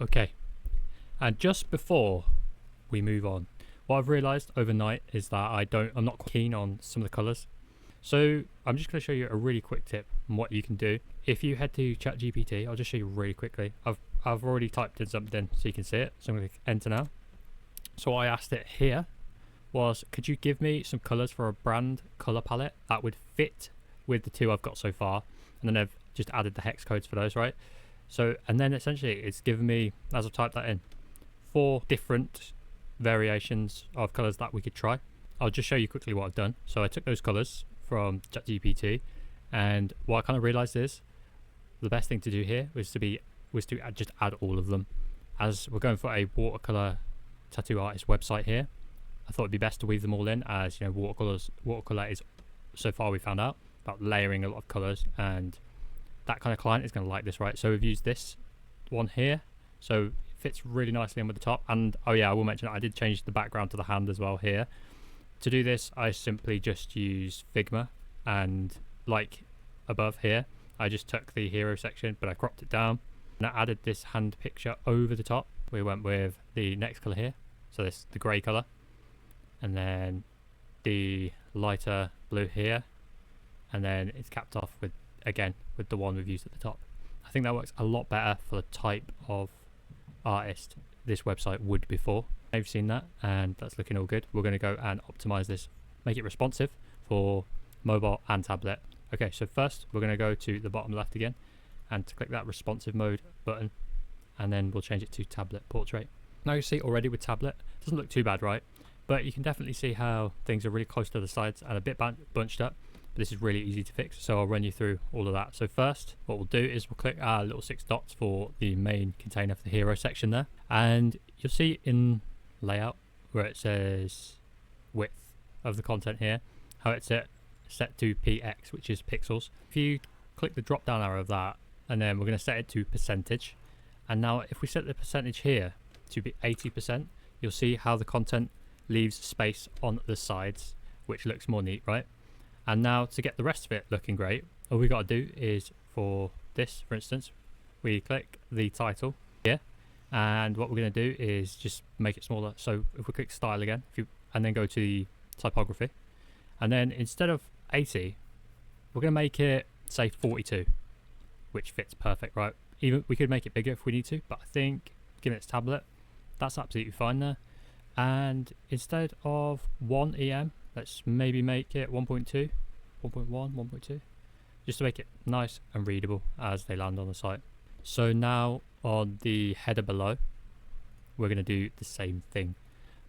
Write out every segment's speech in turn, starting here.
Okay, and just before we move on, what I've realized overnight is that I'm not keen on some of the colors. So I'm just going to show you a really quick tip on what you can do. If you head to ChatGPT, I'll just show you really quickly. I've already typed in something so you can see it. So I'm going to enter now. So what I asked it here was, could you give me some colors for a brand color palette that would fit with the two I've got so far? And then I've just added the hex codes for those, right? So, and then essentially it's given me, as I've typed that in, 4 different variations of colors that we could try. I'll just show you quickly what I've done. So I took those colors from ChatGPT, and what I kind of realized is the best thing to do here was to just add all of them. As we're going for a watercolor tattoo artist website here, I thought it'd be best to weave them all in, as you know, watercolor is, so far we found out, about layering a lot of colors, and that kind of client is going to like this, right? So we've used this one here, so it fits really nicely in with the top. And oh yeah, I will mention I did change the background to the hand as well here. To do this, I simply just use Figma, and like above here, I just took the hero section, but I cropped it down, and I added this hand picture over the top. We went with the next color here, so this the grey color, and then the lighter blue here, and then it's capped off with, again, with the one we've used at the top. I think that works a lot better for the type of artist this website would before. I've seen that, and that's looking all good. We're going to go and optimize this, make it responsive for mobile and tablet. Okay, so first we're going to go to the bottom left again and to click that responsive mode button, and then we'll change it to tablet portrait. Now you see already with tablet, it doesn't look too bad, right? But you can definitely see how things are really close to the sides and a bit bunched up. But this is really easy to fix, so I'll run you through all of that. So first, what we'll do is we'll click our little 6 dots for the main container for the hero section there, and you'll see in layout where it says width of the content here, how it's set to px, which is pixels. If you click the drop down arrow of that, and then we're going to set it to percentage, and now if we set the percentage here to be 80%, you'll see how the content leaves space on the sides, which looks more neat, right? And now to get the rest of it looking great, all we got to do is, for this for instance, we click the title here, and what we're going to do is just make it smaller. So if we click style again, and then go to the typography, and then instead of 80, we're going to make it say 42, which fits perfect, right? Even we could make it bigger if we need to, but I think given its tablet, that's absolutely fine there. And instead of 1 EM, let's maybe make it 1.2, 1.1, 1.2, just to make it nice and readable as they land on the site. So now on the header below, we're going to do the same thing,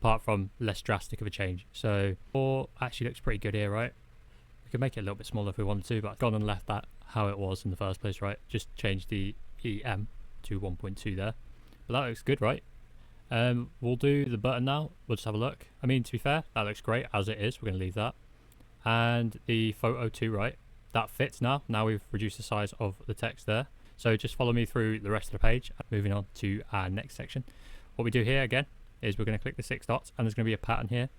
apart from less drastic of a change. So 4 actually looks pretty good here, right? We could make it a little bit smaller if we wanted to, but I've gone and left that how it was in the first place, right? Just change the EM to 1.2 there. But that looks good, right? We'll do the button now. We'll just have a look. I mean, to be fair, that looks great as it is. We're going to leave that. And the photo too, right? That fits now. Now we've reduced the size of the text there. So just follow me through the rest of the page. Moving on to our next section. What we do here again is we're going to click the 6 dots, and there's going to be a pattern here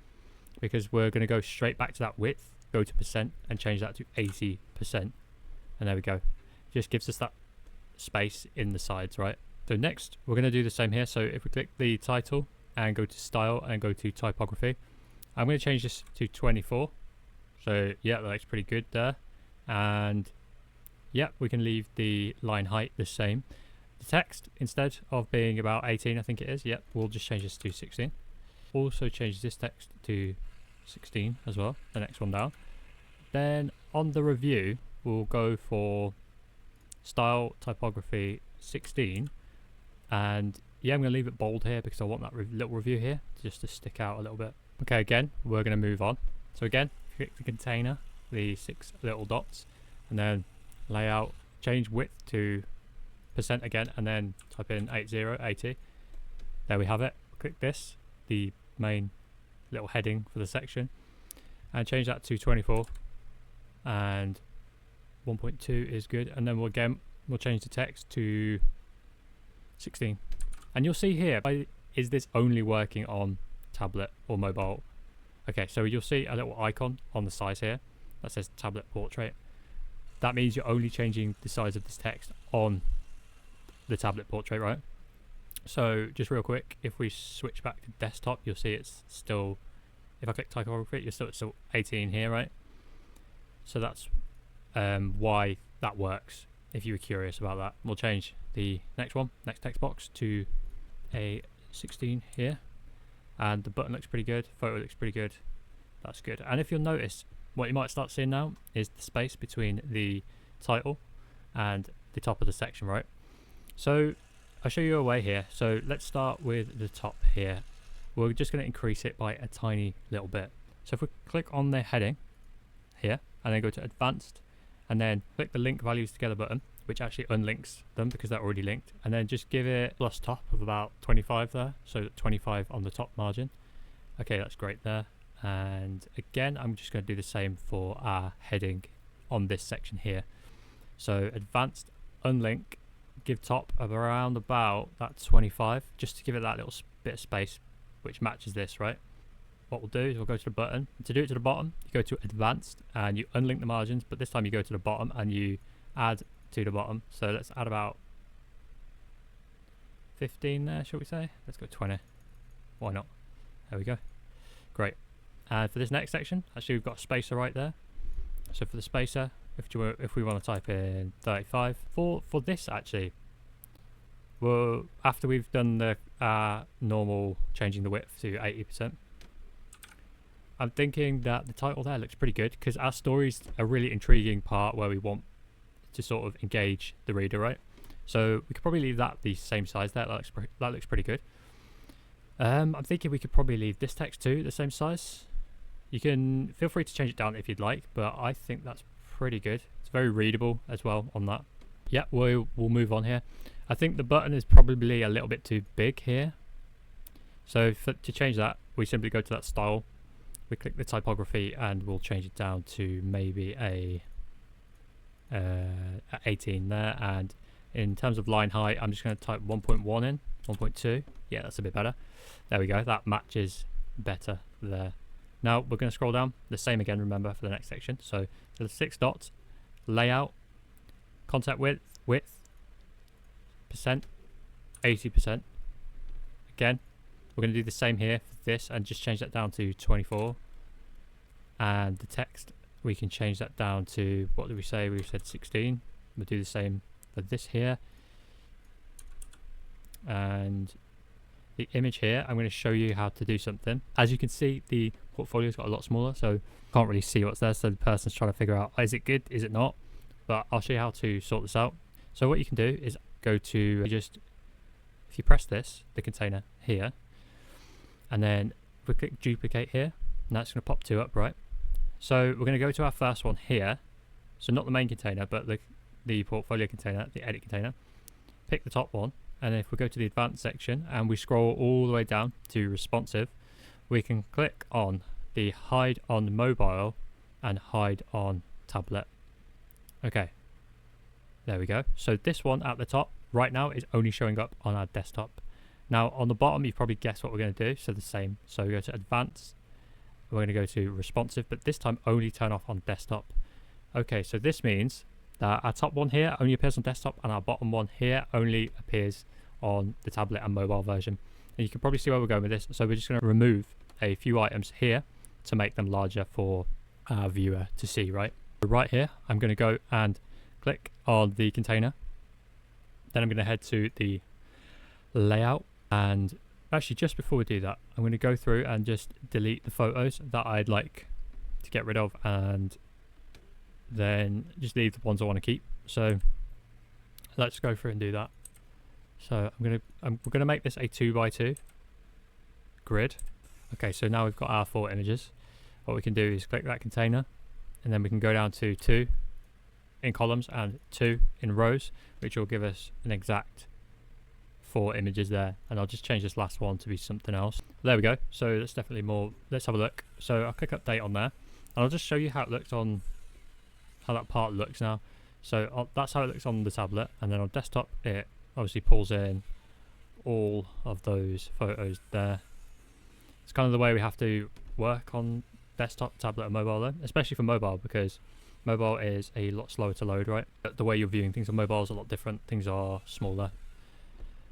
because we're going to go straight back to that width, go to percent, and change that to 80%. And there we go. Just gives us that space in the sides, right? So next, we're going to do the same here. So if we click the title and go to style and go to typography, I'm going to change this to 24. So yeah, that looks pretty good there. And yeah, we can leave the line height the same. The text, instead of being about 18, I think it is, yep, we'll just change this to 16. Also change this text to 16 as well, the next one down. Then on the review, we'll go for style typography 16. And yeah, I'm going to leave it bold here because I want that little review here just to stick out a little bit. Okay, again, we're going to move on. So again, click the container, the 6 little dots, and then layout, change width to percent again, and then type in 80. There we have it. Click this, the main little heading for the section, and change that to 24, and 1.2 is good. And then we'll change the text to 16. And you'll see here, is this only working on tablet or mobile? Okay, so you'll see a little icon on the size here that says tablet portrait. That means you're only changing the size of this text on the tablet portrait, right? So just real quick, if we switch back to desktop, you'll see it's still, if I click typography, it's still 18 here, right? So that's why that works, if you were curious about that. We'll change the next text box, to a 16 here. And the button looks pretty good, photo looks pretty good. That's good. And if you'll notice, what you might start seeing now is the space between the title and the top of the section, right? So I'll show you a way here. So let's start with the top here. We're just going to increase it by a tiny little bit. So if we click on the heading here and then go to advanced and then click the link values together button, which actually unlinks them because they're already linked, and then just give it plus top of about 25 there, so 25 on the top margin. Okay, that's great there. And again, I'm just going to do the same for our heading on this section here. So advanced, unlink, give top of around about that 25, just to give it that little bit of space which matches this, right? What we'll do is we'll go to the button. To do it to the bottom, you go to advanced and you unlink the margins, but this time you go to the bottom and you add to the bottom. So let's add about 15 there, shall we say? Let's go 20. Why not? There we go. Great. And for this next section, actually we've got a spacer right there. So for the spacer, if we want to type in 35 for this, actually, well, after we've done the normal changing the width to 80%, I'm thinking that the title there looks pretty good because our story's a really intriguing part where we want to sort of engage the reader, right? So we could probably leave that the same size there. That looks pretty good. I'm thinking we could probably leave this text too the same size. You can feel free to change it down if you'd like, but I think that's pretty good. It's very readable as well on that. Yeah, we'll move on here. I think the button is probably a little bit too big here. So to change that, we simply go to that style. We click the typography and we'll change it down to maybe a 18 there. And in terms of line height, I'm just going to type 1.1 in, 1.2. Yeah, that's a bit better. There we go. That matches better there. Now we're going to scroll down, the same again, remember, for the next section. So the 6 dots, layout, content width, percent, 80%. Again, we're going to do the same here for this and just change that down to 24. And the text, we can change that down to, what did we say? We said 16. We'll do the same for this here. And the image here, I'm going to show you how to do something. As you can see, the portfolio's got a lot smaller, so can't really see what's there. So the person's trying to figure out, is it good, is it not? But I'll show you how to sort this out. So what you can do is go to if you press this, the container here, and then we click duplicate here, and that's going to pop 2 up, right? So we're going to go to our first one here. So not the main container, but the portfolio container, the edit container. Pick the top one. And if we go to the advanced section and we scroll all the way down to responsive, we can click on the hide on mobile and hide on tablet. Okay, there we go. So this one at the top right now is only showing up on our desktop. Now on the bottom, you've probably guessed what we're going to do. So the same. So we go to advanced. We're going to go to responsive, but this time only turn off on desktop. Okay, so this means that our top one here only appears on desktop and our bottom one here only appears on the tablet and mobile version. And you can probably see where we're going with this. So we're just going to remove a few items here to make them larger for our viewer to see, right? So right here, I'm going to go and click on the container. Then I'm going to head to the layout. And actually, just before we do that, I'm going to go through and just delete the photos that I'd like to get rid of, and then just leave the ones I want to keep. So let's go through and do that. So we're gonna make this a 2x2 grid. Okay, so now we've got our 4 images. What we can do is click that container, and then we can go down to 2 in columns and 2 in rows, which will give us an exact 4 images there. And I'll just change this last one to be something else. There we go. So that's definitely more. Let's have a look. So I'll click update on there, and I'll just show you how it looks on, how that part looks now. So that's how it looks on the tablet, and then on desktop it obviously pulls in all of those photos there. It's kind of the way we have to work on desktop, tablet and mobile though, especially for mobile, because mobile is a lot slower to load, right? But the way you're viewing things on mobile is a lot different. Things are smaller.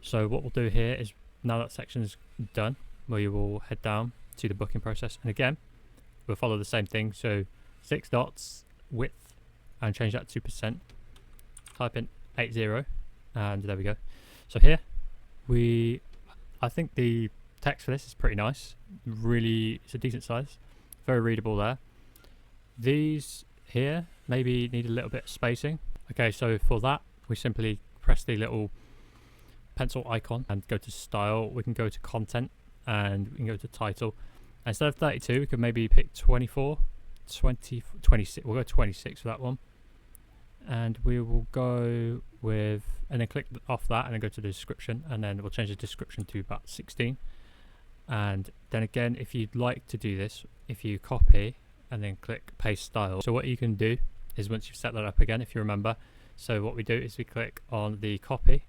So what we'll do here is, now that section is done, we will head down to the booking process, and again we'll follow the same thing. So 6 dots, width, and change that to percent. Type in 80, and there we go. So here I think the text for this is pretty nice. Really, it's a decent size, very readable there. These here maybe need a little bit of spacing. Okay, so for that we simply press the little pencil icon and go to style. We can go to content and we can go to title. Instead of 32 we could maybe pick 24, 20, 26. We'll go 26 for that one, and we will go with, and then click off that and then go to the description, and then we'll change the description to about 16. And then again, if you'd like to do this, if you copy and then click paste style, so what you can do is, once you've set that up again, if you remember, so what we do is we click on the copy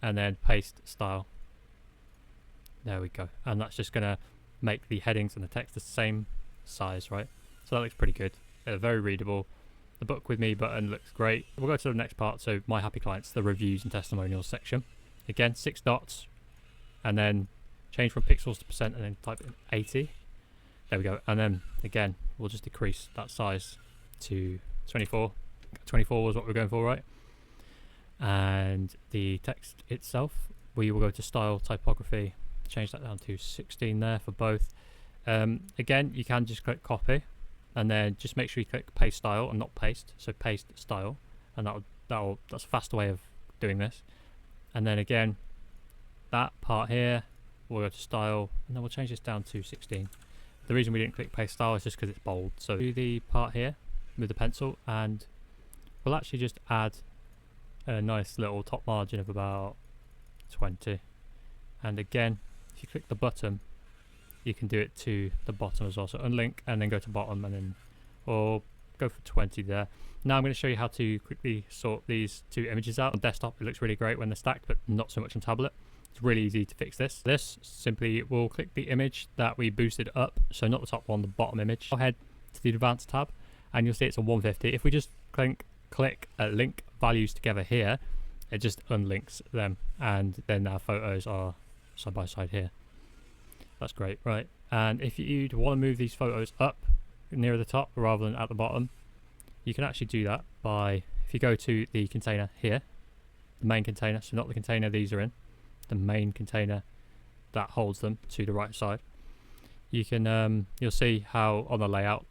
and then paste style. There we go, and that's just gonna make the headings and the text the same size, right? So that looks pretty good, very readable. The book with me button looks great. We'll go to the next part, so my happy clients, the reviews and testimonials section. Again, 6 dots, and then change from pixels to percent, and then type in 80. There we go, and then again we'll just decrease that size to 24. 24 was what we're going for, right? And the text itself, we will go to style, typography, change that down to 16 there for both. Again, you can just click copy and then just make sure you click paste style and not paste, so paste style, and that's a faster way of doing this. And then again, that part here, we'll go to style and then we'll change this down to 16. The reason we didn't click paste style is just because it's bold. So do the part here with the pencil, and we'll actually just add a nice little top margin of about 20. And again, if you click the button, you can do it to the bottom as well. So unlink and then go to bottom, and then, or go for 20 there. Now I'm going to show you how to quickly sort these two images out. On desktop it looks really great when they're stacked, but not so much on tablet. It's really easy to fix this. Simply we'll click the image that we boosted up, so not the top one, the bottom image. I'll head to the advanced tab and you'll see it's on 150. If we just click link values together here, it just unlinks them, and then our photos are side by side here. That's great, right? And if you'd want to move these photos up nearer the top rather than at the bottom, you can actually do that by, if you go to the container here, the main container, so not the container these are in, the main container that holds them to the right side. You can you'll see how on the layout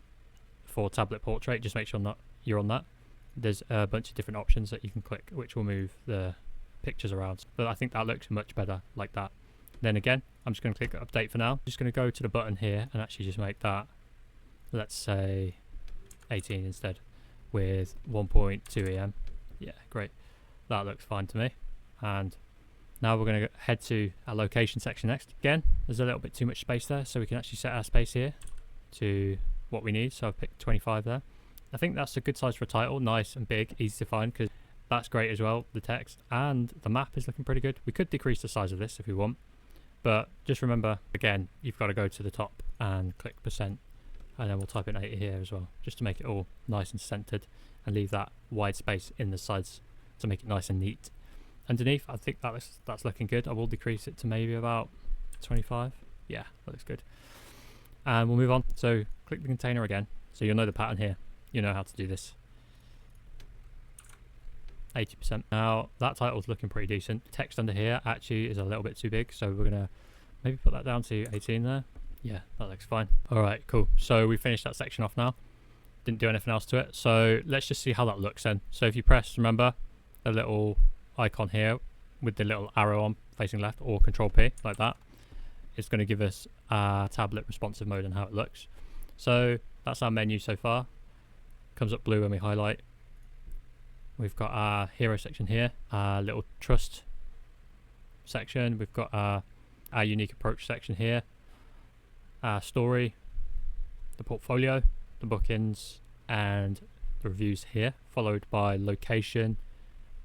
for tablet portrait, just make sure you're on that. There's a bunch of different options that you can click which will move the pictures around, but I think that looks much better like that. Then again, I'm just going to click update for now. I'm just going to go to the button here and actually just make that, let's say 18 instead, with 1.2 EM. Yeah, great, that looks fine to me. And now we're going to head to our location section next. Again, there's a little bit too much space there, so we can actually set our space here to what we need. So I've picked 25 there. I think that's a good size for a title, nice and big, easy to find, because that's great as well, the text, and the map is looking pretty good. We could decrease the size of this if we want, but just remember, again, you've got to go to the top and click percent, and then we'll type in 80 here as well, just to make it all nice and centered and leave that wide space in the sides to make it nice and neat. Underneath, I think that's looking good. I will decrease it to maybe about 25. Yeah, that looks good. And we'll move on. So click the container again, so you'll know the pattern here. You know how to do this. 80%. Now that title's looking pretty decent. Text under here actually is a little bit too big, so we're gonna maybe put that down to 18 there. Yeah, that looks fine. All right, cool. So we finished that section off now. Didn't do anything else to it. So let's just see how that looks then. So if you press, remember, the little icon here with the little arrow on facing left, or Control P like that, it's going to give us our tablet responsive mode and how it looks. So that's our menu so far. Comes up blue when we highlight. We've got our hero section here, our little trust section. We've got our unique approach section here, our story, the portfolio, the bookings, and the reviews here, followed by location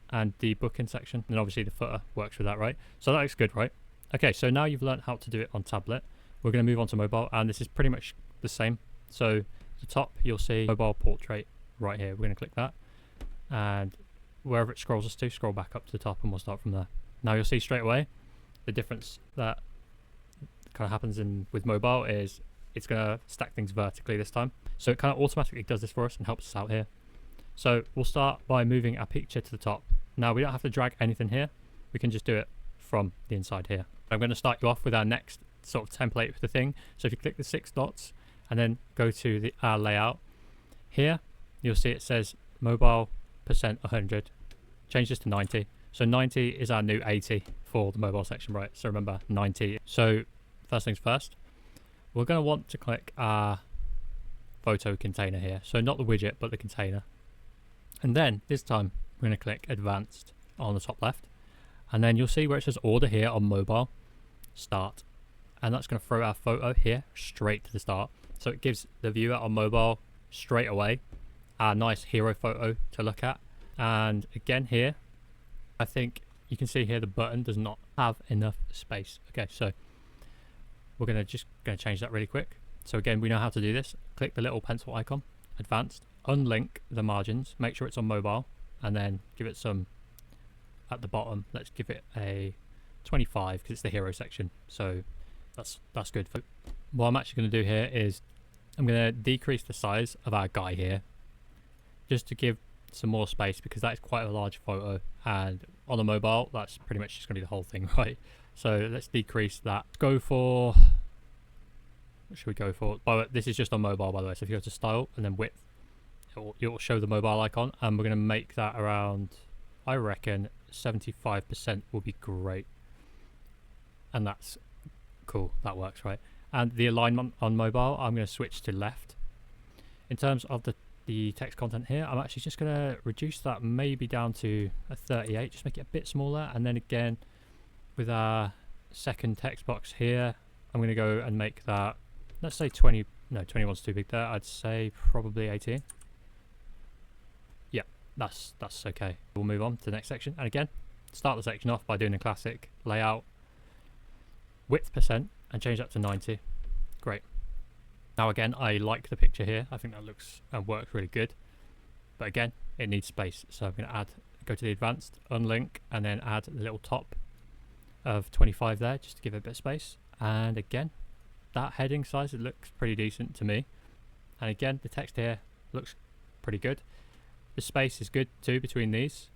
and the booking section, and obviously the footer works with that, right? So that looks good, right? Okay, so now you've learned how to do it on tablet. We're going to move on to mobile, and this is pretty much the same. So at the top you'll see mobile portrait right here. We're going to click that, and wherever it scrolls us to, scroll back up to the top, and we'll start from there. Now you'll see straight away the difference that kind of happens with mobile is it's going to stack things vertically this time. So it kind of automatically does this for us and helps us out here. So we'll start by moving our picture to the top. Now we don't have to drag anything here. We can just do it from the inside here. I'm going to start you off with our next sort of template for the thing. So if you click the 6 dots and then go to our layout here, you'll see it says mobile percent 100. Change this to 90. So 90 is our new 80 for the mobile section, right? So remember 90. So first things first, we're going to want to click our photo container here. So not the widget, but the container. And then this time we're going to click advanced on the top left. And then you'll see where it says order here on mobile, start. And that's going to throw our photo here straight to the start. So it gives the viewer on mobile straight away our nice hero photo to look at. And again here, I think you can see here the button does not have enough space. Okay, so we're going to change that really quick. So again, we know how to do this. Click the little pencil icon, advanced, unlink the margins, make sure it's on mobile, and then give it some at the bottom. Let's give it a 25 because it's the hero section. So that's good. What I'm actually going to do here is I'm going to decrease the size of our guy here just to give some more space, because that is quite a large photo, and on a mobile that's pretty much just going to be the whole thing, right? So let's decrease that. Go for, what should we go for? This is just on mobile, by the way. So if you go to style and then width, it will show the mobile icon, and we're going to make that around, I reckon 75% will be great. And that's cool, that works, right? And the alignment on mobile, I'm going to switch to left. In terms of the text content here, I'm actually just going to reduce that maybe down to a 38, just make it a bit smaller. And then again, with our second text box here, I'm going to go and make that, let's say 20, no, 21's too big there. I'd say probably 18. Yeah, that's okay. We'll move on to the next section. And again, start the section off by doing a classic layout, width percent, and change that to 90. Great. Now again, I like the picture here. I think that looks and works really good. But again, it needs space. So I'm going to go to the advanced, unlink, and then add the little top of 25 there, just to give it a bit of space. And again, that heading size, it looks pretty decent to me. And again, the text here looks pretty good. The space is good too between these.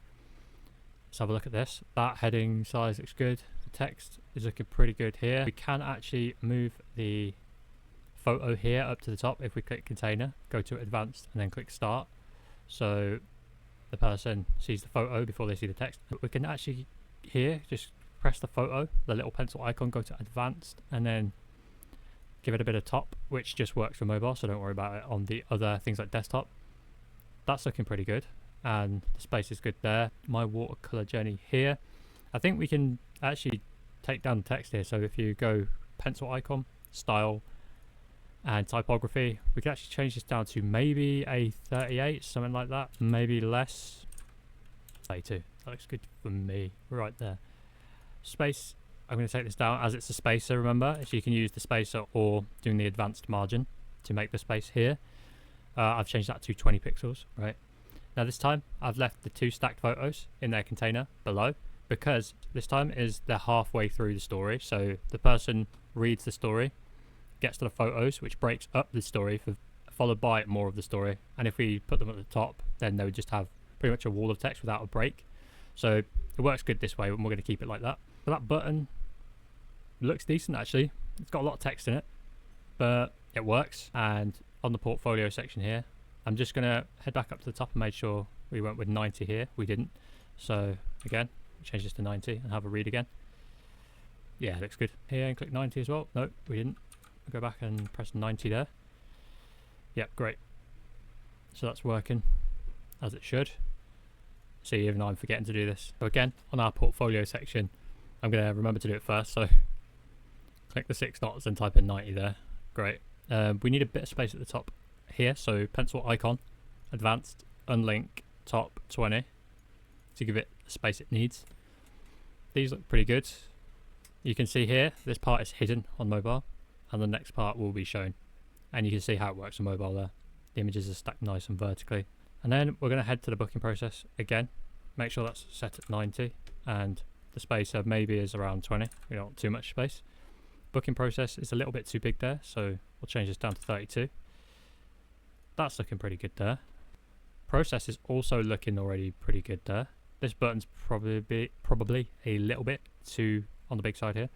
Let's have a look at this. That heading size looks good. The text is looking pretty good here. We can actually move the photo here up to the top if we click container, go to advanced, and then click start. So the person sees the photo before they see the text. But we can actually here just press the photo, the little pencil icon, go to advanced, and then give it a bit of top, which just works for mobile, so don't worry about it on the other things like desktop. That's looking pretty good, and the space is good there. My watercolor journey here, I think we can actually take down the text here. So if you go pencil icon, style, and typography, we can actually change this down to maybe a 38, something like that, maybe less. 32, that looks good for me right there. Space, I'm going to take this down as it's a spacer, remember, so you can use the spacer or doing the advanced margin to make the space here. I've changed that to 20 pixels, right? Now this time I've left the 2 stacked photos in their container below, because this time they're halfway through the story. So the person reads the story, gets to the photos, which breaks up the story, followed by more of the story. And if we put them at the top, then they would just have pretty much a wall of text without a break. So it works good this way, and we're going to keep it like that. But that button looks decent actually. It's got a lot of text in it, but it works. And on the portfolio section here, I'm just going to head back up to the top and make sure we went with 90 here. We didn't. So again, change this to 90 and have a read again. Yeah, it looks good. Here, and click 90 as well. No, we didn't. Go back and press 90 there. Yep, great. So that's working as it should. See, even I'm forgetting to do this. So again, on our portfolio section, I'm going to remember to do it first. So click the 6 dots and type in 90 there. Great. We need a bit of space at the top here. So pencil icon, advanced, unlink, top 20 to give it the space it needs. These look pretty good. You can see here, this part is hidden on mobile, and the next part will be shown. And you can see how it works on mobile there. The images are stacked nice and vertically. And then we're going to head to the booking process again. Make sure that's set at 90 and The spacer maybe is around 20. We don't want too much space. Booking process is a little bit too big there, so we'll change this down to 32. That's looking pretty good there. Process is also looking already pretty good there. This button's probably a little bit too on the big side here.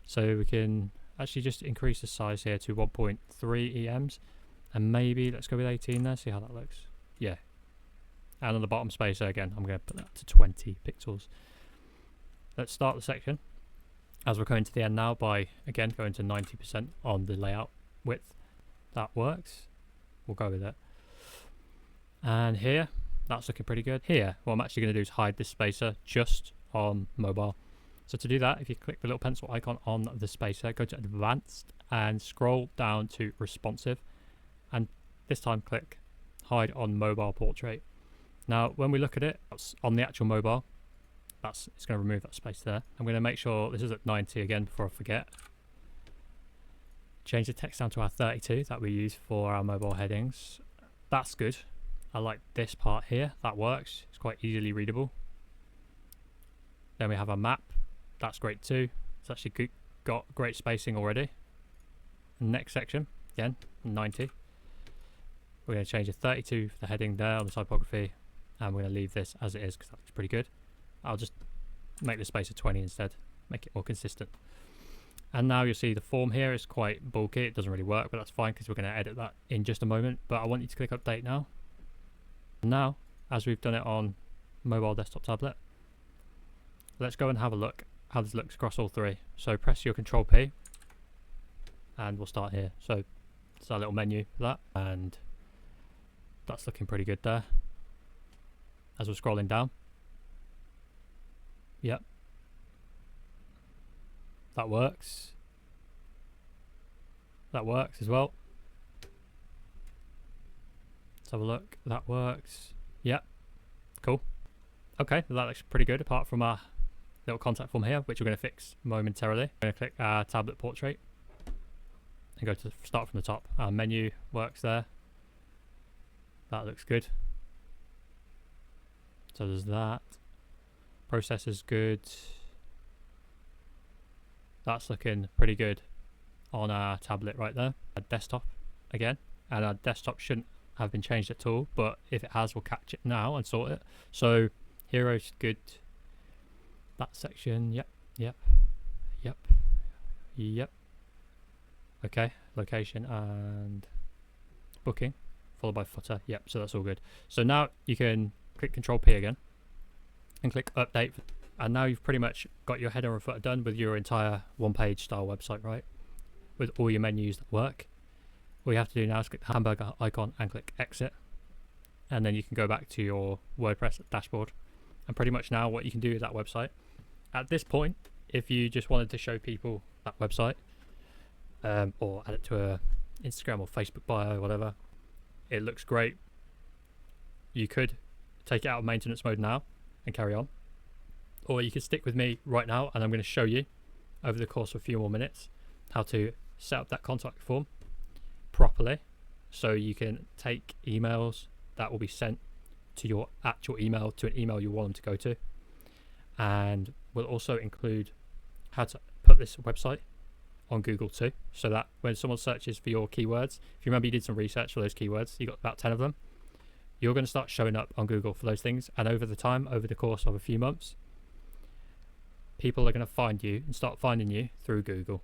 So we can actually just increase the size here to 1.3 EMs. And maybe let's go with 18 there, see how that looks. Yeah. And on the bottom spacer again, I'm going to put that to 20 pixels. Let's start the section as we're coming to the end now by, again, going to 90% on the layout width. That works. We'll go with it. And here, that's looking pretty good. Here, what I'm actually going to do is hide this spacer just on mobile. So to do that, if you click the little pencil icon on the spacer, go to Advanced and scroll down to Responsive. And this time click Hide on Mobile Portrait. Now, when we look at it, on the actual mobile, it's going to remove that space there. I'm going to make sure this is at 90 again before I forget. Change the text down to our 32 that we use for our mobile headings. That's good. I like this part here. That works. It's quite easily readable. Then we have our map. That's great too. It's actually got great spacing already. Next section, again, 90. We're going to change the 32 for the heading there on the typography. And we're going to leave this as it is because that looks pretty good. I'll just make the space a 20 instead, make it more consistent. And now you'll see the form here is quite bulky. It doesn't really work, but that's fine because we're going to edit that in just a moment. But I want you to click update now. Now, as we've done it on mobile, desktop, tablet, let's go and have a look how this looks across all three. So press your Control P and we'll start here. So it's our little menu for that, and that's looking pretty good there. As we're scrolling down. Yep. That works. That works as well. Let's have a look. That works. Yep. Cool. Okay, well, that looks pretty good apart from our little contact form here, which we're going to fix momentarily. I'm going to click our tablet portrait and go to start from the top. Our menu works there. That looks good. So there's that. Process is good. That's looking pretty good on our tablet right there. Our desktop again, and our desktop shouldn't have been changed at all, but if it has, we'll catch it now and sort it. So hero's good. That section, yep. Okay, location and booking, followed by footer. Yep, so that's all good. So now you can click Control P again and click update, and now you've pretty much got your header and footer done with your entire one-page style website, right? With all your menus that work. All you have to do now is click the hamburger icon and click exit, and then you can go back to your WordPress dashboard. And pretty much now what you can do with that website, at this point, if you just wanted to show people that website, or add it to a Instagram or Facebook bio or whatever, it looks great. You could take it out of maintenance mode now and carry on, or you could stick with me right now and I'm going to show you over the course of a few more minutes how to set up that contact form properly, so you can take emails that will be sent to your actual email, to an email you want them to go to. And we'll also include how to put this website on Google too, so that when someone searches for your keywords, if you remember you did some research for those keywords, you got about 10 of them, you're going to start showing up on Google for those things, and over the course of a few months, people are going to find you and start finding you through Google.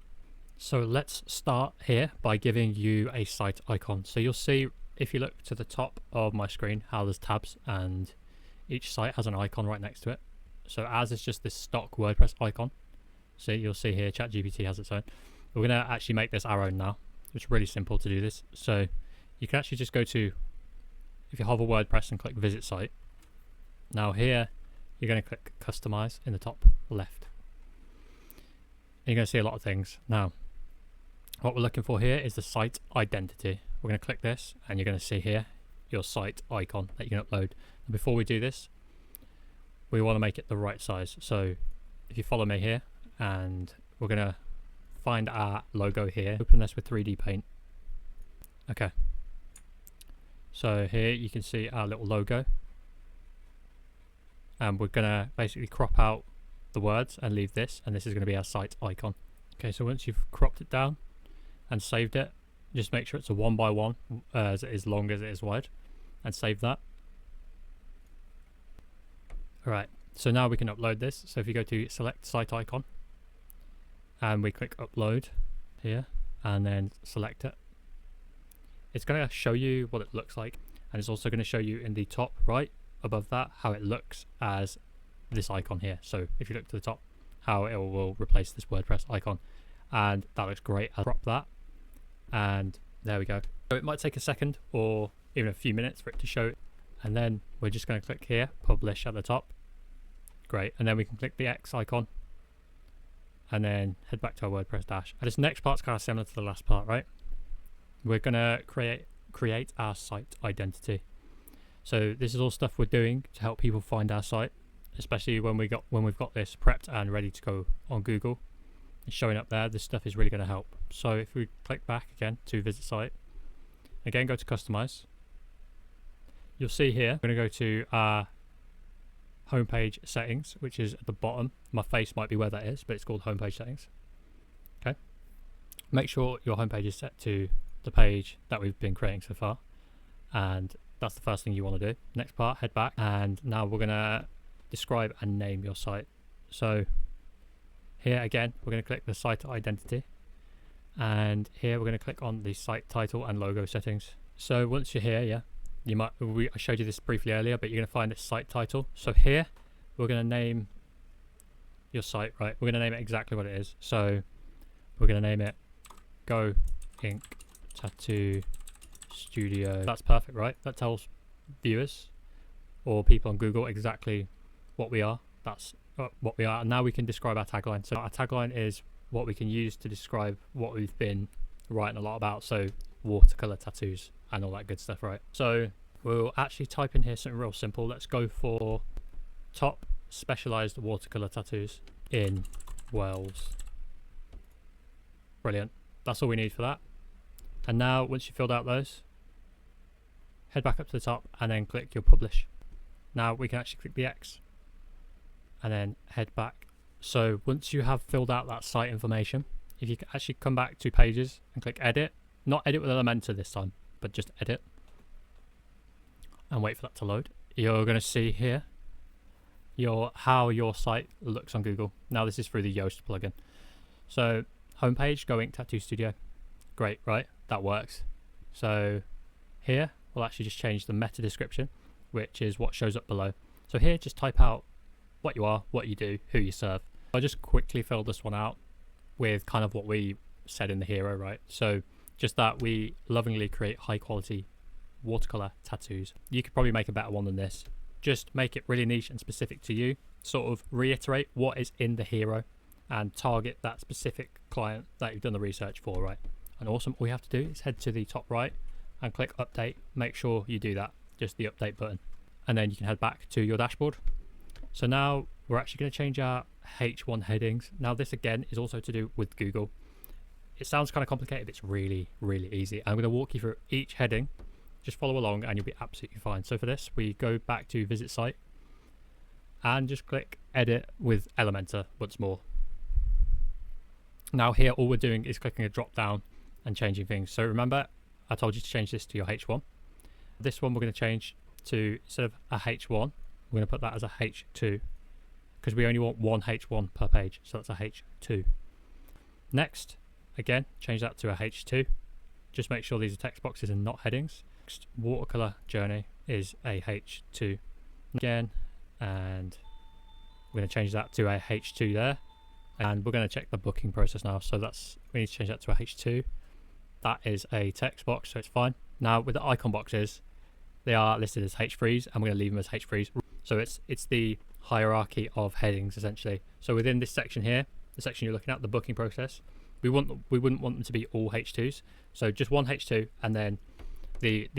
So let's start here by giving you a site icon. So you'll see, if you look to the top of my screen, how there's tabs and each site has an icon right next to it. So ours is just this stock WordPress icon. So you'll see here ChatGPT has its own. We're going to actually make this our own now. It's really simple to do this. So you can actually just go to, if you hover WordPress and click visit site. Now here, you're going to click customize in the top left. And you're going to see a lot of things. Now, what we're looking for here is the site identity. We're going to click this and you're going to see here your site icon that you can upload. And before we do this, we want to make it the right size. So if you follow me here, and we're going to find our logo here, open this with 3D Paint. Okay. So here you can see our little logo. And we're going to basically crop out the words and leave this, and this is going to be our site icon. Okay, so once you've cropped it down and saved it, just make sure it's a 1 by 1 as it is long as it is wide, and save that. Alright, so now we can upload this. So if you go to select site icon and we click upload here and then select it, it's going to show you what it looks like, and it's also going to show you in the top right above that how it looks as this icon here. So if you look to the top, how it will replace this WordPress icon, and that looks great. I'll crop that, and there we go. So it might take a second or even a few minutes for it to show, and then we're just going to click here, publish at the top. Great, and then we can click the X icon and then head back to our WordPress dash. And this next part's kind of similar to the last part, right? We're going to create our site identity. So this is all stuff we're doing to help people find our site, especially when we've got this prepped and ready to go on Google. It's showing up there. This stuff is really going to help. So if we click back again to visit site, again go to customize, you'll see here we're going to go to our homepage settings, which is at the bottom. My face might be where that is, but it's called homepage settings. Okay, make sure your homepage is set to the page that we've been creating so far, and that's the first thing you want to do. Next part, head back, and now we're going to describe and name your site. So here again, we're going to click the site identity, and here we're going to click on the site title and logo settings. So once you're here, I showed you this briefly earlier, but you're going to find this site title. So here we're going to name your site, right? We're going to name it exactly what it is. So we're going to name it Go Ink Tattoo Studio. That's perfect, right? That tells viewers or people on Google exactly what we are. That's what we are. And now we can describe our tagline. So our tagline is what we can use to describe what we've been writing a lot about. So watercolor tattoos and all that good stuff, right? So we'll actually type in here something real simple. Let's go for top specialized watercolor tattoos in Wales. Brilliant. That's all we need for that. And now once you've filled out those, head back up to the top and then click your publish. Now we can actually click the X and then head back. So once you have filled out that site information, if you can actually come back to pages and click edit, not edit with Elementor this time, but just edit, and wait for that to load, you're going to see here how your site looks on Google. Now this is through the Yoast plugin. So homepage, Go Ink Tattoo Studio. Great, right? That works. So here we'll actually just change the meta description, which is what shows up below. So here just type out what you are, what you do, who you serve. I'll just quickly fill this one out with kind of what we said in the hero, right? So just that we lovingly create high quality watercolor tattoos. You could probably make a better one than this. Just make it really niche and specific to you. Sort of reiterate what is in the hero and target that specific client that you've done the research for, right? And awesome. All you have to do is head to the top right and click update. Make sure you do that, just the update button. And then you can head back to your dashboard. So now we're actually going to change our H1 headings. Now this again is also to do with Google. It sounds kind of complicated, but it's really, really easy. I'm going to walk you through each heading. Just follow along and you'll be absolutely fine. So for this, we go back to visit site and just click edit with Elementor once more. Now here, all we're doing is clicking a drop down and changing things. So remember, I told you to change this to your H1. This one we're going to change to, instead of a H1, we're going to put that as a H2 because we only want one H1 per page. So that's a H2. Next, again, change that to a H2. Just make sure these are text boxes and not headings. Next, watercolor journey is a H2 again, and we're going to change that to a H2 there. And we're going to check the booking process now. So we need to change that to a H2. That is a text box, so it's fine. Now with the icon boxes, they are listed as H3s, and we're going to leave them as H3s. So it's the hierarchy of headings essentially. So within this section here, the section you're looking at, the booking process, we wouldn't want them to be all H2s. So just one H2, and then the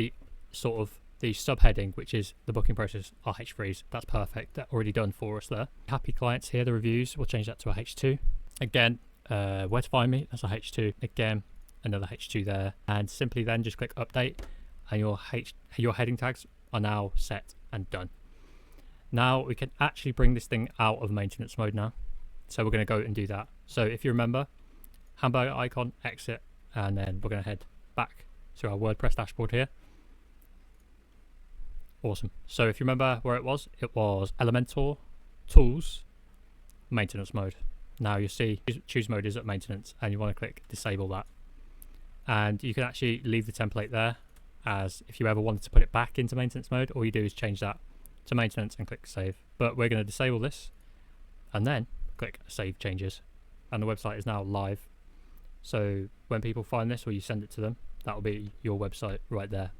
sort of the subheading, which is the booking process, are H3s. That's perfect. That's already done for us there. Happy clients here, the reviews, we'll change that to a H2. Again, where to find me, that's a H2. Again, another H2 there. And simply then just click update, and your heading tags are now set and done. Now we can actually bring this thing out of maintenance mode now. So we're going to go and do that. So if you remember, hamburger icon, exit, and then we're going to head back to our WordPress dashboard here. Awesome. So if you remember where it was Elementor, Tools, Maintenance Mode. Now you see choose mode is at maintenance, and you want to click disable that. And you can actually leave the template there, as if you ever wanted to put it back into maintenance mode, all you do is change that to maintenance and click save. But we're going to disable this and then click save changes, and the website is now live. So when people find this or you send it to them, that will be your website right there.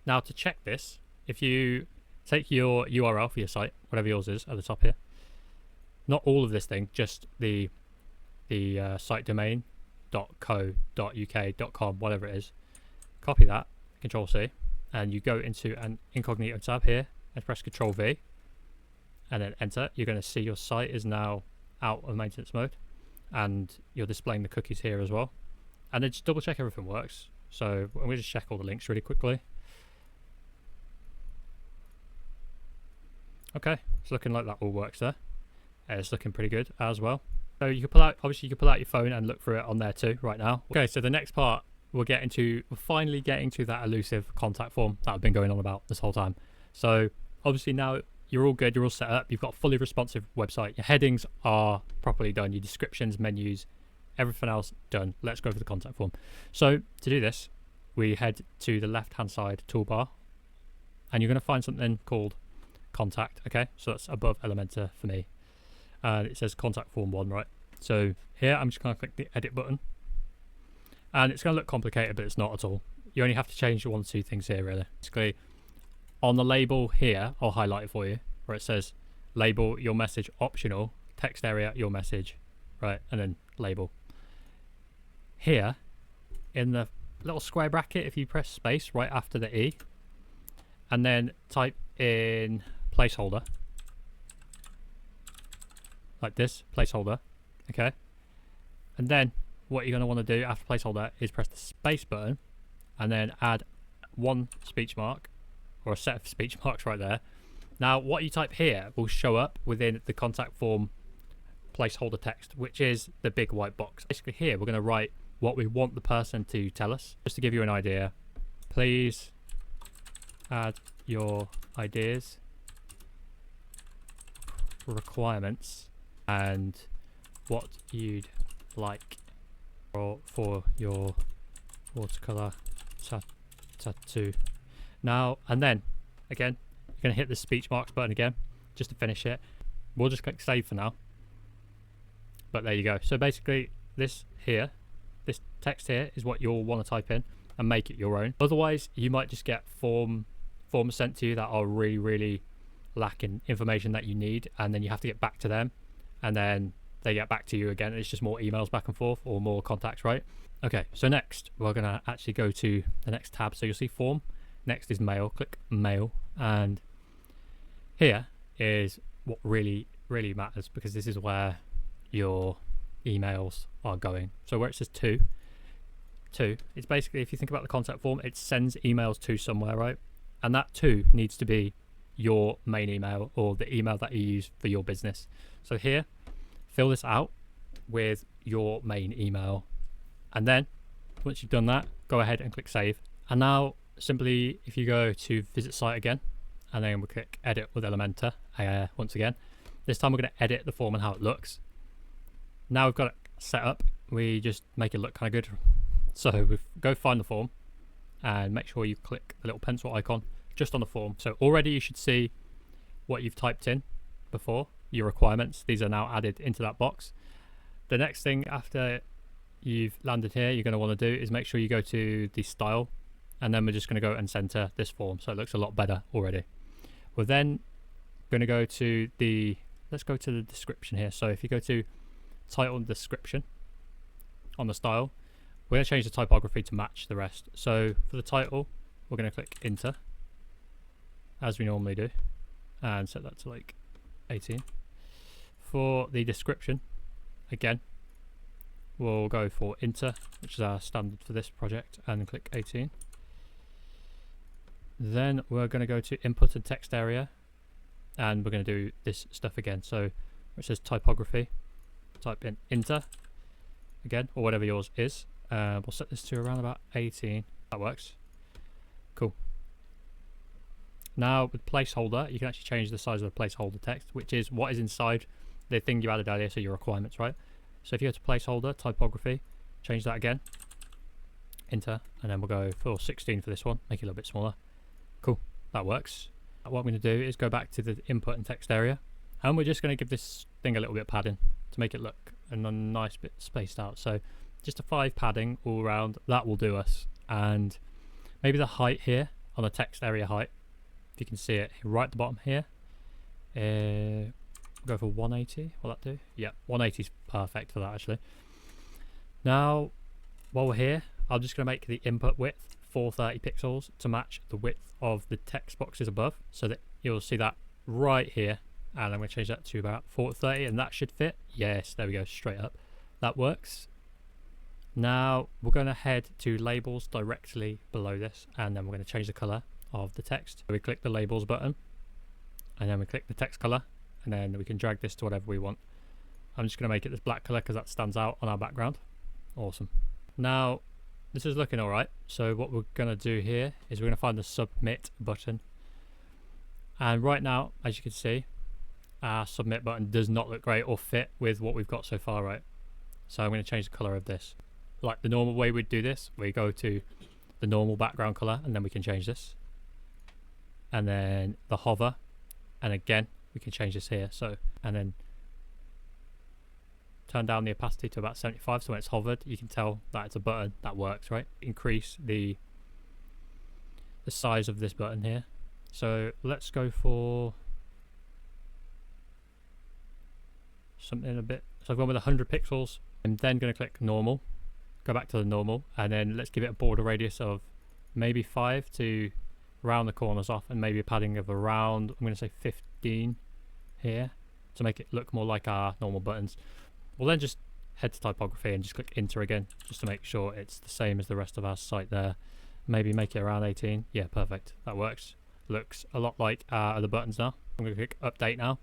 Now to check this, if you take your URL for your site, whatever yours is at the top here, not all of this thing, just the site domain .co.uk.com, whatever it is, copy that, Control C, and you go into an incognito tab here and press Control V and then enter. You're going to see your site is now out of maintenance mode, and you're displaying the cookies here as well. And then just double check everything works. So I'm going to just check all the links really quickly. Okay, it's looking like that all works there. It's looking pretty good as well. So you can pull out, obviously you can pull out your phone and look through it on there too right now. Okay, so the next part we're finally getting to that elusive contact form that I've been going on about this whole time. So obviously now you're all good, you're all set up, you've got a fully responsive website, your headings are properly done, your descriptions, menus, everything else done. Let's go for the contact form. So to do this, we head to the left hand side toolbar, and you're going to find something called contact. Okay, so that's above Elementor for me, and it says contact form 1, right? So here I'm just going to click the edit button, and it's going to look complicated, but it's not at all. You only have to change one or two things here really. Basically on the label here, I'll highlight it for you, where it says label your message optional, text area your message, right, and then label. Here in the little square bracket, if you press space right after the E and then type in placeholder like this, placeholder, okay, and then what you're going to want to do after placeholder is press the space button and then add one speech mark or a set of speech marks right there. Now what you type here will show up within the contact form placeholder text, which is the big white box. Basically here we're going to write what we want the person to tell us. Just to give you an idea, please add your ideas, requirements, and what you'd like for your watercolor tattoo. Now and then again you're going to hit the speech marks button again just to finish it. We'll just click save for now, but there you go. So basically this text here is what you'll want to type in and make it your own. Otherwise you might just get forms sent to you that are really lacking information that you need, and then you have to get back to them, and then they get back to you again. It's just more emails back and forth or more contacts, right? Okay, so next we're going to actually go to the next tab. So you'll see form, next is mail, click mail, and here is what really matters, because this is where your emails are going. So where it says to, it's basically, if you think about the contact form, it sends emails to somewhere, right? And that to needs to be your main email or the email that you use for your business. So here, fill this out with your main email, and then once you've done that, go ahead and click save. And now simply, if you go to visit site again, and then we'll click edit with Elementor once again, this time we're going to edit the form and how it looks. Now we've got it set up, we just make it look kind of good. So we go find the form and make sure you click the little pencil icon just on the form. So already you should see what you've typed in before, your requirements. These are now added into that box. The next thing after you've landed here you're going to want to do is make sure you go to the style, and then we're just going to go and center this form so it looks a lot better already. We're then going to go to let's go to the description here. So if you go to title and description on the style, we're going to change the typography to match the rest. So for the title we're going to click enter as we normally do and set that to like 18. For the description, again we'll go for enter, which is our standard for this project, and click 18. Then we're going to go to input and text area and we're going to do this stuff again. So it says typography, type in enter again, or whatever yours is. We'll set this to around about 18. That works. Cool. Now with placeholder, you can actually change the size of the placeholder text, which is what is inside the thing you added earlier, so your requirements, right? So if you go to placeholder, typography, change that again, enter, and then we'll go for 16 for this one, make it a little bit smaller. Cool, that works. What I'm going to do is go back to the input and text area, and we're just going to give this thing a little bit of padding to make it look a nice bit spaced out. So just a 5 padding all around, that will do us. And maybe the height here on the text area height, if you can see it right at the bottom here, go for 180. Will that do? Yeah, 180 is perfect for that actually. Now while we're here, I'm just going to make the input width 430 pixels to match the width of the text boxes above, so that you'll see that right here. And I'm going to change that to about 430, and that should fit. Yes, there we go, straight up. That works. Now we're going to head to labels directly below this, and then we're going to change the color of the text. So we click the labels button, and then we click the text color, and then we can drag this to whatever we want. I'm just going to make it this black color because that stands out on our background. Awesome. Now this is looking all right. So what we're going to do here is we're going to find the submit button. And right now, as you can see, our submit button does not look great or fit with what we've got so far, right? So I'm going to change the color of this. Like the normal way we'd do this, we go to the normal background color, and then we can change this. And then the hover, and again, we can change this here. So, and then turn down the opacity to about 75, so when it's hovered, you can tell that it's a button. That works, right? Increase the size of this button here. So let's go for something a bit, so I've gone with 100 pixels. I'm then going to click normal, go back to the normal, and then let's give it a border radius of maybe 5 to round the corners off, and maybe a padding of around, I'm going to say 15 here to make it look more like our normal buttons. We'll then just head to typography and just click enter again, just to make sure it's the same as the rest of our site there. Maybe make it around 18. Yeah, perfect, that works. Looks a lot like our other buttons now. I'm going to click update now.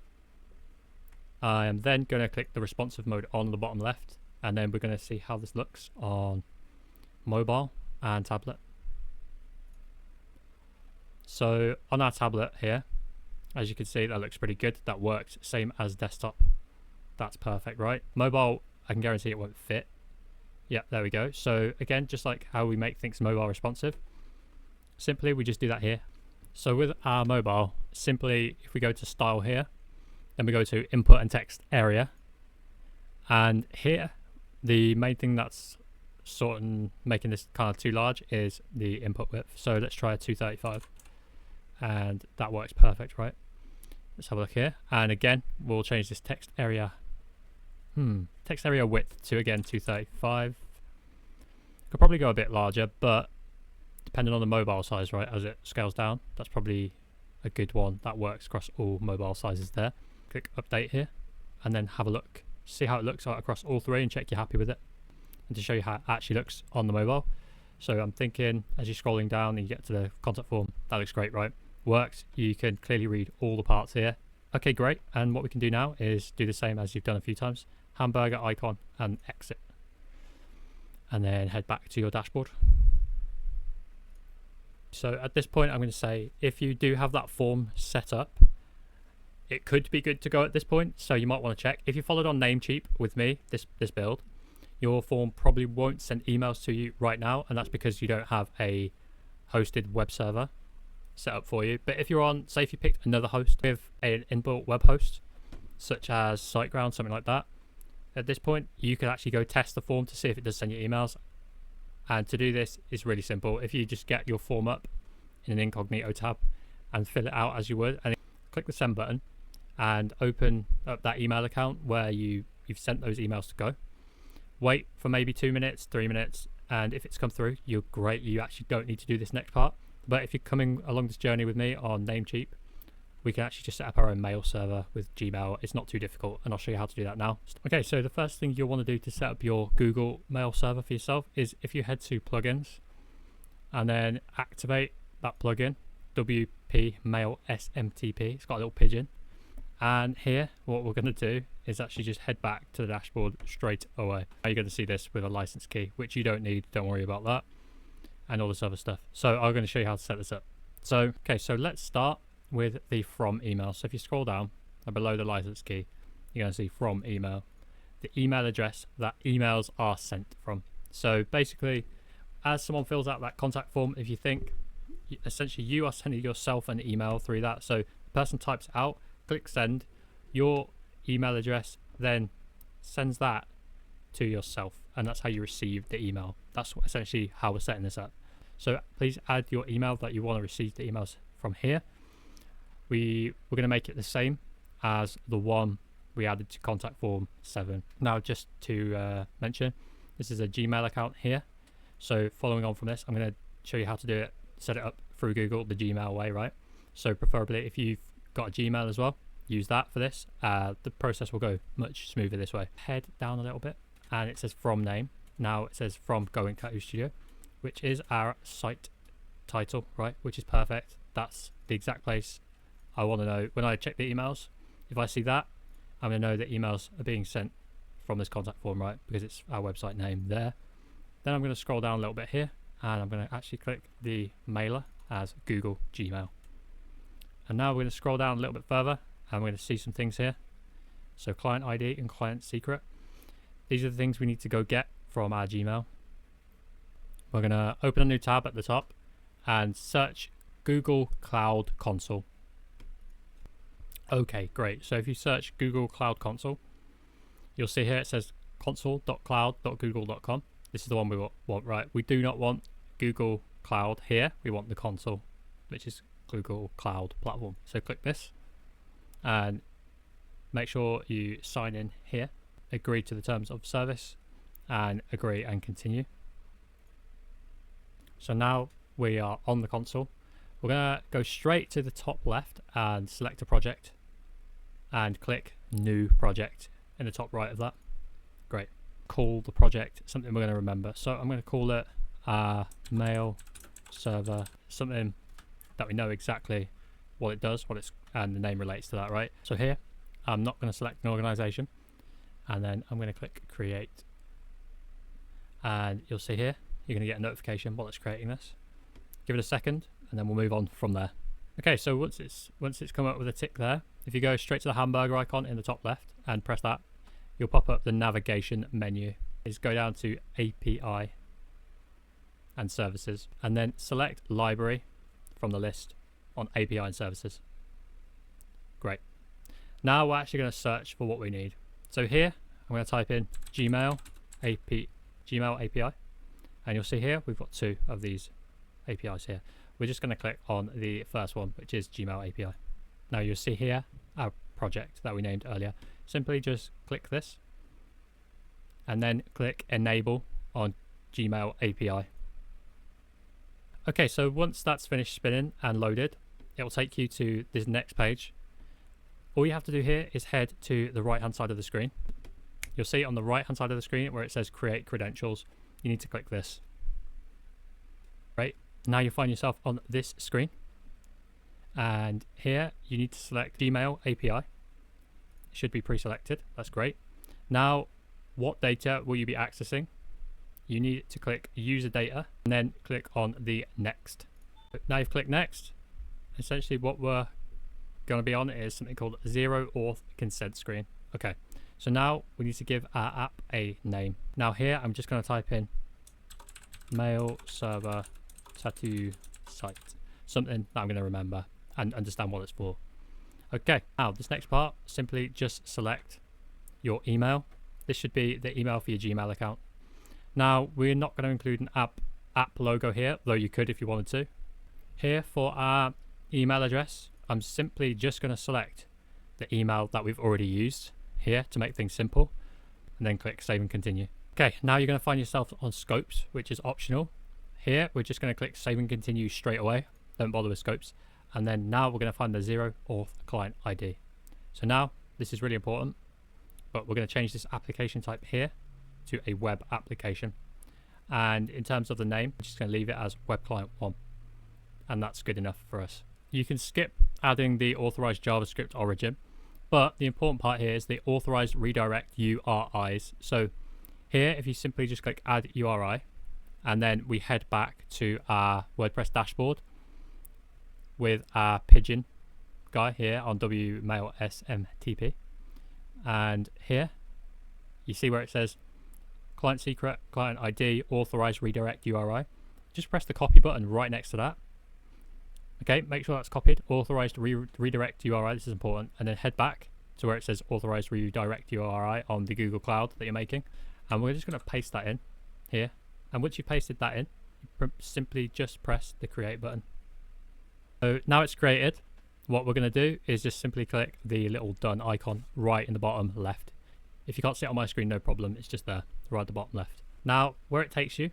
I am then going to click the responsive mode on the bottom left, and then we're going to see how this looks on mobile and tablet. So on our tablet here, as you can see, that looks pretty good. That works same as desktop. That's perfect, right? Mobile, I can guarantee it won't fit. Yeah, there we go. So again, just like how we make things mobile responsive, simply we just do that here. So with our mobile, simply if we go to style here, then we go to input and text area, and here the main thing that's sort of making this kind of too large is the input width. So let's try a 235, and that works perfect, right? Let's have a look here, and again we'll change this text area width to again 235. Could probably go a bit larger, but depending on the mobile size, right, as it scales down, that's probably a good one. That works across all mobile sizes there. Click update here, and then have a look, see how it looks across all three, and check you're happy with it, and to show you how it actually looks on the mobile. So I'm thinking as you're scrolling down and you get to the contact form, that looks great, right? Works. You can clearly read all the parts here. Okay, great. And what we can do now is do the same as you've done a few times. Hamburger icon and exit, and then head back to your dashboard. So at this point I'm going to say, if you do have that form set up, it could be good to go at this point, so you might want to check. If you followed on Namecheap with me, this build, your form probably won't send emails to you right now, and that's because you don't have a hosted web server set up for you. But if you're on, say if you picked another host with an inbuilt web host, such as SiteGround, something like that, at this point you can actually go test the form to see if it does send you emails. And to do this is really simple. If you just get your form up in an incognito tab and fill it out as you would, and click the send button and open up that email account where you've sent those emails to go. Wait for maybe 2 minutes, 3 minutes, and if it's come through, you're great. You actually don't need to do this next part. But if you're coming along this journey with me on Namecheap, we can actually just set up our own mail server with Gmail. It's not too difficult, and I'll show you how to do that now. Okay, so the first thing you'll want to do to set up your Google mail server for yourself is if you head to plugins and then activate that plugin, WP Mail SMTP. It's got a little pigeon. And here, what we're going to do is actually just head back to the dashboard straight away. Now you're going to see this with a license key, which you don't need. Don't worry about that. And all this other stuff. So I'm going to show you how to set this up. So, okay, so let's start with the from email. So if you scroll down and below the license key, you're going to see from email, the email address that emails are sent from. So basically, as someone fills out that contact form, if you think essentially you are sending yourself an email through that. So the person types out, click send, your email address then sends that to yourself, and that's how you receive the email. That's essentially how we're setting this up. So please add your email that you want to receive the emails from here. We're going to make it the same as the one we added to contact form 7. Now, just to mention, this is a Gmail account here. So following on from this, I'm going to show you how to do it, set it up through Google the Gmail way, right? So preferably if you've got a Gmail as well, use that for this. The process will go much smoother this way. Head down a little bit and it says from name. Now it says from Going Tattoo Studio, which is our site title, right? Which is perfect. That's the exact place I want to know. When I check the emails, if I see that, I'm going to know that emails are being sent from this contact form, right? Because it's our website name there. Then I'm going to scroll down a little bit here and I'm going to actually click the mailer as Google Gmail. And now we're going to scroll down a little bit further and we're going to see some things here. So client ID and client secret. These are the things we need to go get from our Gmail. We're going to open a new tab at the top and search Google Cloud Console. Okay, great. So if you search Google Cloud Console, you'll see here it says console.cloud.google.com. This is the one we want, right? We do not want Google Cloud here. We want the console, which is Google Cloud Platform. So click this and make sure you sign in here, agree to the terms of service and agree and continue. So now we are on the console. We're going to go straight to the top left and select a project and click new project in the top right of that. Great. Call the project something we're going to remember. So I'm going to call it mail server, something that we know exactly what it does, and the name relates to that, right? So here, I'm not going to select an organization, and then I'm going to click create. And you'll see here, you're going to get a notification while it's creating this. Give it a second, and then we'll move on from there. Okay, so once it's come up with a tick there, if you go straight to the hamburger icon in the top left and press that, you'll pop up the navigation menu. Is go down to API and services, and then select library from the list on API and services. Great. Now we're actually going to search for what we need. So here, I'm going to type in Gmail API, and you'll see here we've got 2 of these APIs here. We're just going to click on the first one, which is Gmail API. Now you'll see here our project that we named earlier. Simply just click this and then click enable on Gmail API. Okay, so once that's finished spinning and loaded, it will take you to this next page. All you have to do here is head to the right hand side of the screen. You'll see on the right hand side of the screen where it says create credentials. You need to click this. Right, now you find yourself on this screen, and here you need to select Gmail API. It should be pre-selected. That's great. Now, what data will you be accessing? You need to click user data and then click on the next. Now you've clicked next. Essentially what we're going to be on is something called zero auth consent screen. Okay, so now we need to give our app a name. Now here I'm just going to type in mail server tattoo site, something that I'm going to remember and understand what it's for. Okay, now this next part, simply just select your email. This should be the email for your Gmail account. Now we're not going to include an app logo here, though you could if you wanted to. Here for our email address, I'm simply just going to select the email that we've already used here to make things simple, and then click save and continue. Okay, now you're going to find yourself on scopes, which is optional. Here we're just going to click save and continue straight away. Don't bother with scopes. And then now we're going to find the zero auth client ID. So now this is really important, but we're going to change this application type here to a web application. And in terms of the name, we're just going to leave it as web client 1. And that's good enough for us. You can skip adding the authorized JavaScript origin, But the important part here is the authorized redirect URIs. So here, if you simply just click add URI, and then we head back to our WordPress dashboard with our pigeon guy here on WMail SMTP. And here, you see where it says client secret, client ID, authorized redirect URI. Just press the copy button right next to that. Okay, make sure that's copied. Authorized redirect URI, this is important. And then head back to where it says authorized redirect URI on the Google Cloud that you're making. And we're just going to paste that in here. And once you've pasted that in, simply just press the create button. So now it's created. What we're going to do is just simply click the little done icon right in the bottom left. If you can't see it on my screen, no problem. It's just there, right at the bottom left. Now, where it takes you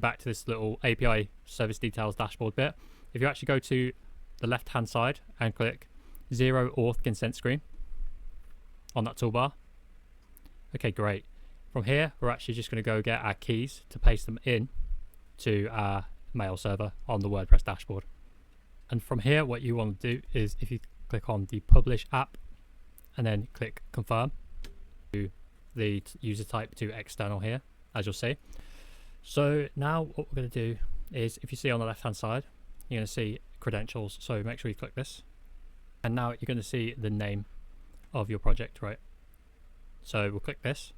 back to this little API service details dashboard bit. If you actually go to the left-hand side and click zero auth consent screen on that toolbar. Okay, great. From here, we're actually just going to go get our keys to paste them in to our mail server on the WordPress dashboard. And from here, what you want to do is if you click on the publish app and then click confirm to the user type to external here, as you'll see. So now what we're going to do is if you see on the left-hand side, you're going to see credentials. So make sure you click this. And now you're going to see the name of your project, right? So we'll click this.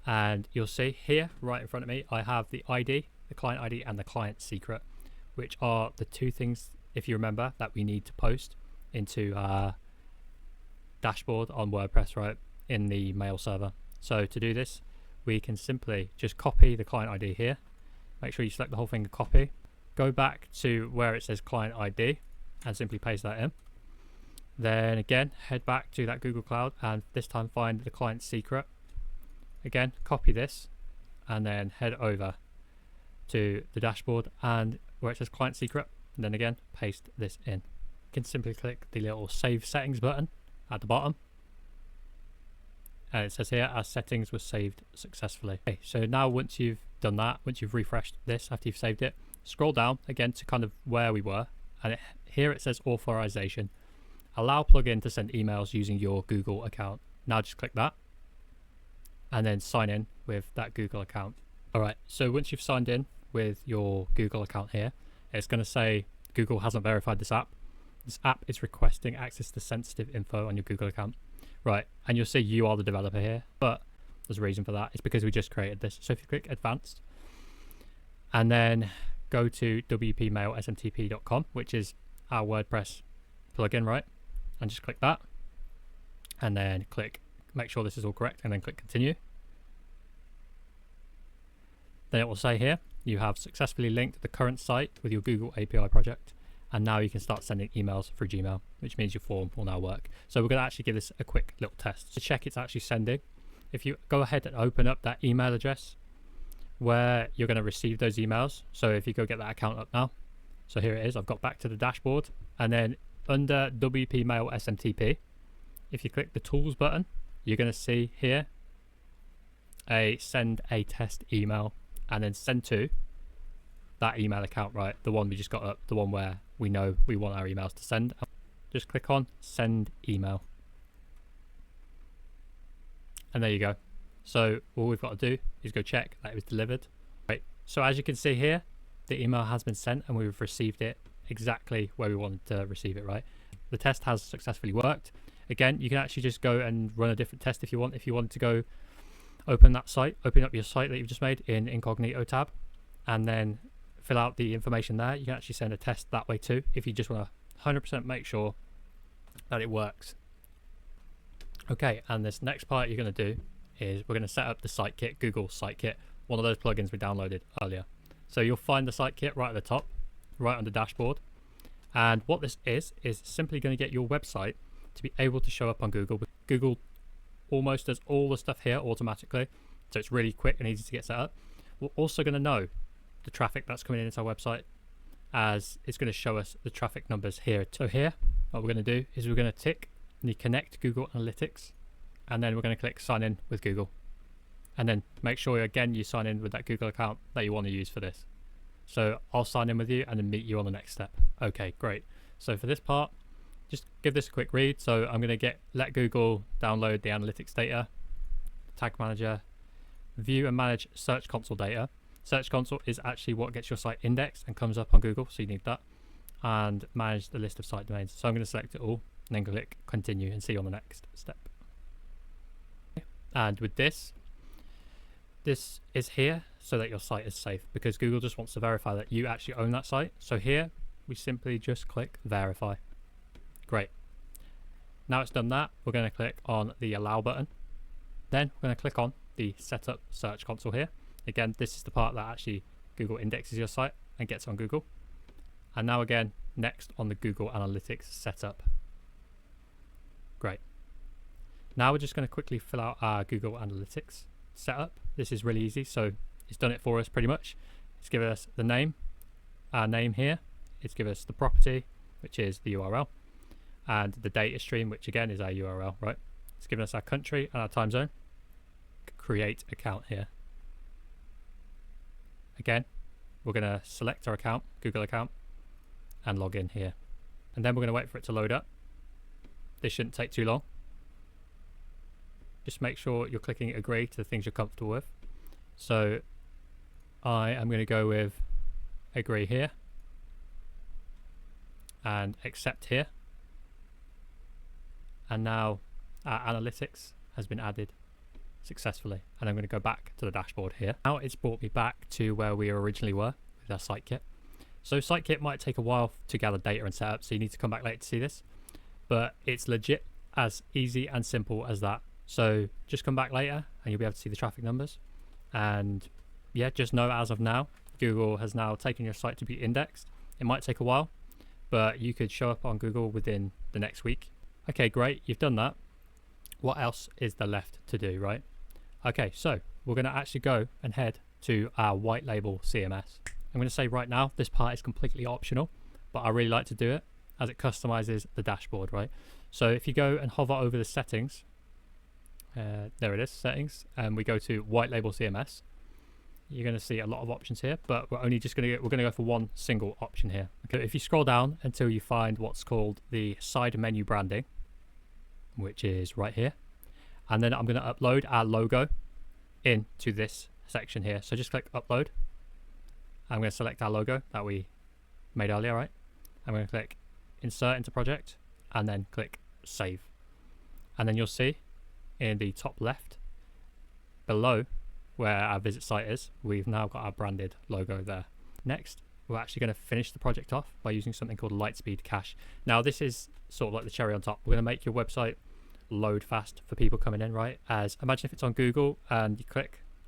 And you'll see here, right in front of me, I have the ID, the client ID, and the client secret, which are the two things, if you remember, that we need to post into our dashboard on WordPress, right, in the mail server. So to do this, we can simply just copy the client ID here. Make sure you select the whole thing and copy. Go back to where it says client ID and simply paste that in. Then again, head back to that Google Cloud and this time find the client secret. Again, copy this and then head over to the dashboard and where it says client secret, and then again, paste this in. You can simply click the little save settings button at the bottom. And it says here, our settings were saved successfully. Okay, so now once you've done that, once you've refreshed this after you've saved it, scroll down again to kind of where we were. And here it says authorization. Allow plugin to send emails using your Google account. Now just click that and then sign in with that Google account. All right, so once you've signed in with your Google account here, it's going to say Google hasn't verified this app. This app is requesting access to sensitive info on your Google account. Right, and you'll see you are the developer here, but there's a reason for that. It's because we just created this. So if you click advanced and then go to wpmailsmtp.com, which is our WordPress plugin, right? And just click that and then click, make sure this is all correct, and then click continue. Then it will say here, you have successfully linked the current site with your Google API project. And now you can start sending emails through Gmail, which means your form will now work. So we're going to actually give this a quick little test to check it's actually sending. If you go ahead and open up that email address where you're going to receive those emails. So if you go get that account up now. So here it is. I've got back to the dashboard. And then under WP Mail SMTP, if you click the tools button, you're going to see here a send a test email and then send to that email account, right? The one we just got up, the one where we know we want our emails to send. Just click on send email. And there you go. So all we've got to do is go check that it was delivered. Right. So as you can see here, the email has been sent and we've received it exactly where we wanted to receive it, right? The test has successfully worked. Again, you can actually just go and run a different test if you want. If you want to go open that site, open up your site that you've just made in incognito tab and then fill out the information there. You can actually send a test that way too if you just want to 100% make sure that it works. Okay, and this next part you're going to do is we're going to set up the site kit, Google site kit, one of those plugins we downloaded earlier. So you'll find the site kit right at the top, right on the dashboard. And what this is simply going to get your website to be able to show up on Google. Google almost does all the stuff here automatically, so it's really quick and easy to get set up. We're also going to know the traffic that's coming into our website, as it's going to show us the traffic numbers here. So here, what we're going to do is we're going to tick the connect Google Analytics, and then we're going to click sign in with Google. And then make sure again you sign in with that Google account that you want to use for this. So I'll sign in with you and then meet you on the next step. Okay, great. So for this part, just give this a quick read. So I'm going to let Google download the analytics data, tag manager, view and manage search console data. Search console is actually what gets your site indexed and comes up on Google, so you need that. And manage the list of site domains. So I'm going to select it all and then click continue and see on the next step. And with this is here so that your site is safe, because Google just wants to verify that you actually own that site. So here we simply just click verify. Great. Now it's done that, we're going to click on the allow button. Then we're going to click on the setup search console here. Again, this is the part that actually Google indexes your site and gets on Google. And now again, next on the Google Analytics setup. Great. Now we're just going to quickly fill out our Google Analytics setup. This is really easy, so it's done it for us pretty much. It's given us the name, our name here. It's given us the property, which is the URL, and the data stream, which again is our URL, right? It's given us our country and our time zone. Create account here. Again, we're going to select our account, Google account, and log in here. And then we're going to wait for it to load up. This shouldn't take too long. Just make sure you're clicking agree to the things you're comfortable with. So I am going to go with agree here and accept here. And now our analytics has been added successfully, and I'm going to go back to the dashboard here. Now it's brought me back to where we originally were with our site kit. So site kit might take a while to gather data and set up, so you need to come back later to see this, but it's legit as easy and simple as that. So just come back later and you'll be able to see the traffic numbers. And yeah, just know as of now, Google has now taken your site to be indexed. It might take a while, but you could show up on Google within the next week. Okay, great, you've done that. What else is there left to do, right? Okay, so we're going to actually go and head to our white label CMS. I'm going to say right now, this part is completely optional, but I really like to do it as it customizes the dashboard, right? So if you go and hover over the settings, there it is, settings, and we go to white label CMS, you're going to see a lot of options here, but we're going to go for one single option here. Okay, if you scroll down until you find what's called the side menu branding, which is right here, and then I'm going to upload our logo into this section here. So just click upload. I'm going to select our logo that we made earlier, right? I'm going to click insert into project and then click save. And then you'll see in the top left below where our visit site is, we've now got our branded logo there. Next, we're actually going to finish the project off by using something called Lightspeed Cache. Now this is sort of like the cherry on top. We're going to make your website load fast for people coming in, right? As imagine if it's on Google and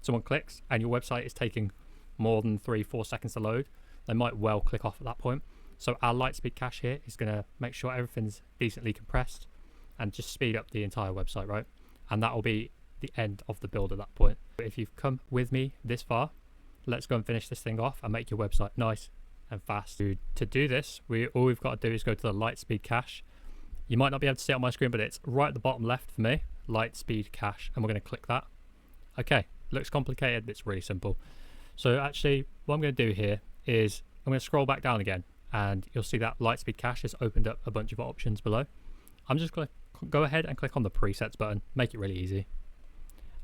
someone clicks and your website is taking more than 3-4 seconds to load, they might well click off at that point. So our Lightspeed Cache here is going to make sure everything's decently compressed and just speed up the entire website, right? And that will be the end of the build at that point. If you've come with me this far, let's go and finish this thing off and make your website nice and fast. To do this, all we've got to do is go to the Lightspeed Cache. You might not be able to see it on my screen, but it's right at the bottom left for me, Lightspeed Cache, and we're going to click that. Okay, looks complicated, but it's really simple. So actually, what I'm going to do here is I'm going to scroll back down again, and you'll see that Lightspeed Cache has opened up a bunch of options below. I'm just going to go ahead and click on the presets button, make it really easy.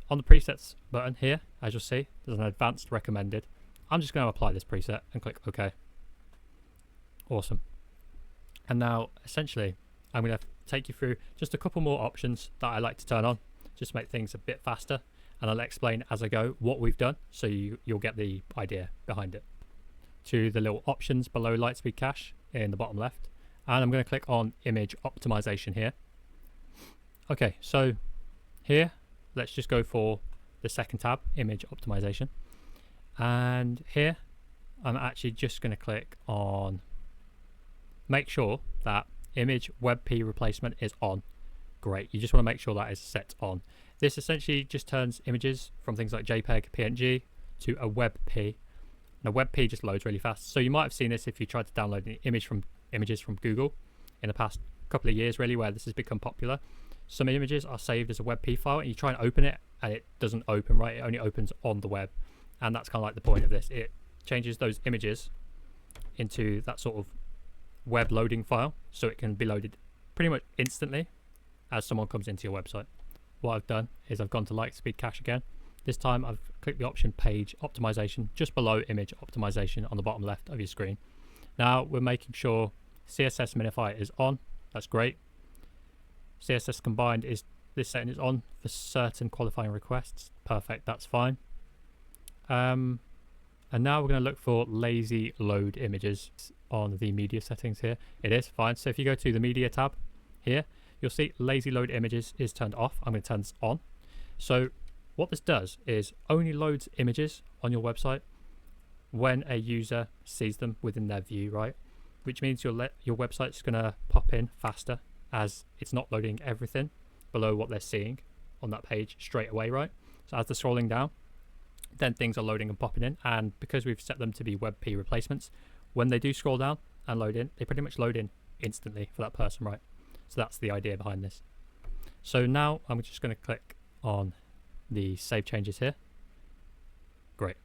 On the presets button here, as you'll see, there's an advanced recommended. I'm just going to apply this preset and click OK. Awesome. And now essentially I'm going to take you through just a couple more options that I like to turn on just to make things a bit faster, and I'll explain as I go what we've done so you'll get the idea behind it. To the little options below Lightspeed Cache in the bottom left, and I'm going to click on image optimization here. Okay, so here let's just go for the second tab, image optimization, and here I'm actually just going to click on make sure that image WebP replacement is on. Great, you just want to make sure that is set on. This essentially just turns images from things like JPEG, PNG to a WebP. Now WebP just loads really fast, so you might have seen this if you tried to download an images from Google in the past couple of years, really, where this has become popular. Some images are saved as a WebP file and you try and open it and it doesn't open, right? It only opens on the web, and that's kind of like the point of this. It changes those images into that sort of web loading file so it can be loaded pretty much instantly as someone comes into your website. What I've done is I've gone to Lightspeed Cache again. This time I've clicked the option page optimization just below image optimization on the bottom left of your screen. Now we're making sure CSS minify is on. That's great. CSS combined is this setting is on for certain qualifying requests. Perfect, that's fine. And now we're going to look for lazy load images on the media settings here. It is fine. So if you go to the media tab here, you'll see lazy load images is turned off. I'm going to turn this on. So what this does is only loads images on your website when a user sees them within their view, right? Which means your website's going to pop in faster as it's not loading everything below what they're seeing on that page straight away, right? So as they're scrolling down, then things are loading and popping in, and because we've set them to be WebP replacements, when they do scroll down and load in, they pretty much load in instantly for that person, right? So that's the idea behind this. So now I'm just going to click on the save changes here. Great,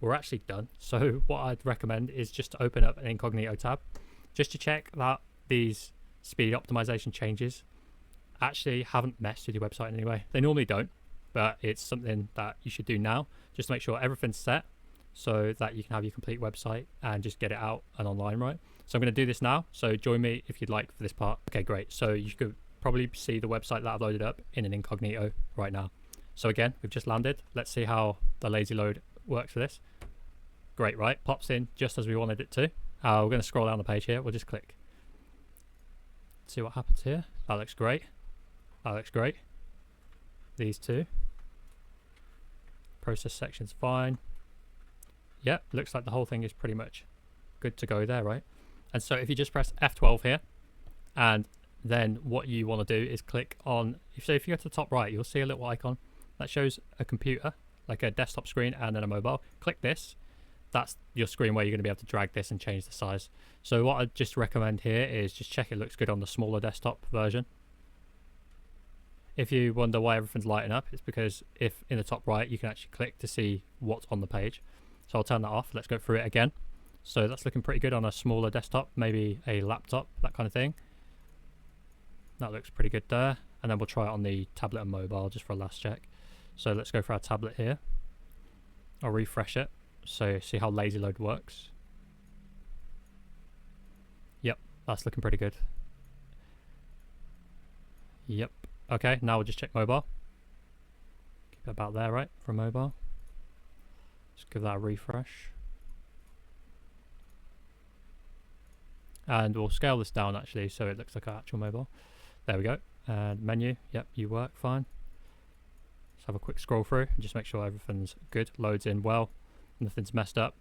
we're actually done. So what I'd recommend is just to open up an incognito tab just to check that these speed optimization changes actually haven't messed with your website in any way. They normally don't, but it's something that you should do now just to make sure everything's set so that you can have your complete website and just get it out and online, right? So I'm going to do this now, so join me if you'd like for this part. Okay, great. So you could probably see the website that I've loaded up in an incognito right now. So again, we've just landed. Let's see how the lazy load works for this. Great, right? Pops in just as we wanted it to. We're going to scroll down the page here. We'll just click. See what happens here. That looks great. That looks great. These two. Process section's fine. Yep, looks like the whole thing is pretty much good to go there, right? And so if you just press F12 here, and then what you want to do is click on, so if you go to the top right, you'll see a little icon that shows a computer, like a desktop screen and then a mobile. Click this. That's your screen where you're going to be able to drag this and change the size. So what I'd just recommend here is just check it looks good on the smaller desktop version. If you wonder why everything's lighting up, it's because if in the top right you can actually click to see what's on the page. So I'll turn that off. Let's go through it again. So that's looking pretty good on a smaller desktop, maybe a laptop, that kind of thing. That looks pretty good there. And then we'll try it on the tablet and mobile just for a last check. So let's go for our tablet here. I'll refresh it. So see how lazy load works. Yep, that's looking pretty good. Yep. Okay, now we'll just check mobile. Keep it about there, right, for mobile. Just give that a refresh. And we'll scale this down actually so it looks like our actual mobile. There we go. And menu, yep, you work fine. Let's have a quick scroll through and just make sure everything's good. Loads in well, nothing's messed up.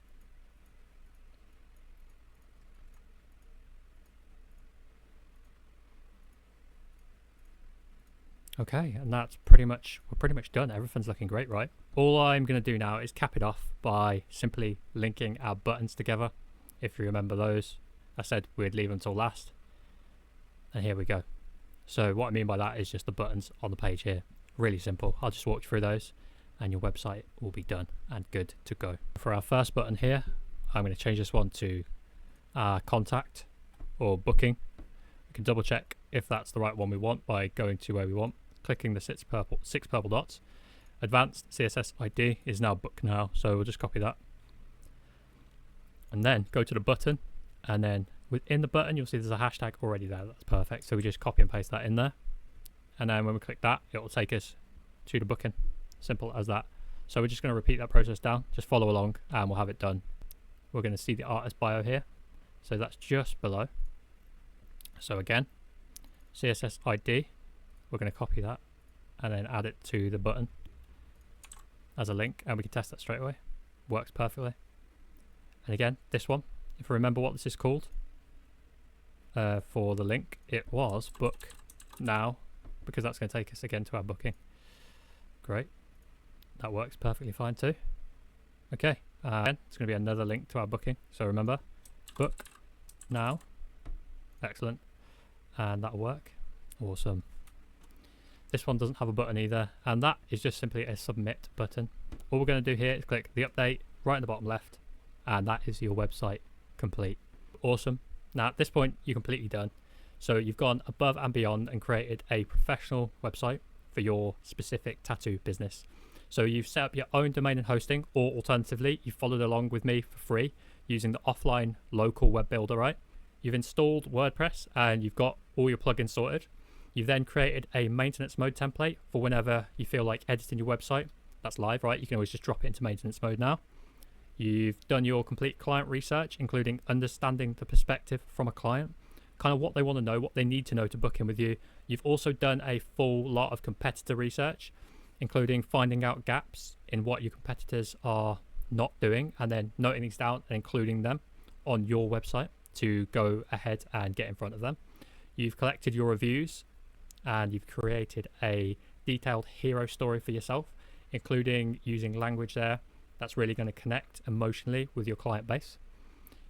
Okay, and that's we're pretty much done. Everything's looking great, right? All I'm going to do now is cap it off by simply linking our buttons together. If you remember those, I said we'd leave them till last. And here we go. So what I mean by that is just the buttons on the page here. Really simple. I'll just walk you through those and your website will be done and good to go. For our first button here, I'm going to change this one to contact or booking. We can double check if that's the right one we want by going to where we want, clicking the six purple dots. Advanced CSS ID is now book now, so we'll just copy that. And then go to the button, and then within the button you'll see there's a hashtag already there. That's perfect. So we just copy and paste that in there. And then when we click that, it will take us to the booking. Simple as that. So we're just going to repeat that process down. Just follow along and we'll have it done. We're going to see the artist bio here. So that's just below. So again, CSS ID, we're going to copy that and then add it to the button as a link, and we can test that straight away. Works perfectly. And again, this one, if I remember what this is called for the link, it was book now, because that's going to take us again to our booking. Great. That works perfectly fine too. Okay, and it's going to be another link to our booking. So remember, book now. Excellent. And that'll work. Awesome. This one doesn't have a button either, and that is just simply a submit button. All we're going to do here is click the update right in the bottom left, and that is your website complete. Awesome. Now at this point you're completely done. So you've gone above and beyond and created a professional website for your specific tattoo business. So you've set up your own domain and hosting, or alternatively, you followed along with me for free using the offline local web builder, right? You've installed WordPress and you've got all your plugins sorted. You've then created a maintenance mode template for whenever you feel like editing your website. That's live, right? You can always just drop it into maintenance mode now. You've done your complete client research, including understanding the perspective from a client, kind of what they want to know, what they need to know to book in with you. You've also done a full lot of competitor research, including finding out gaps in what your competitors are not doing, and then noting these down and including them on your website to go ahead and get in front of them. You've collected your reviews and you've created a detailed hero story for yourself, including using language there that's really going to connect emotionally with your client base.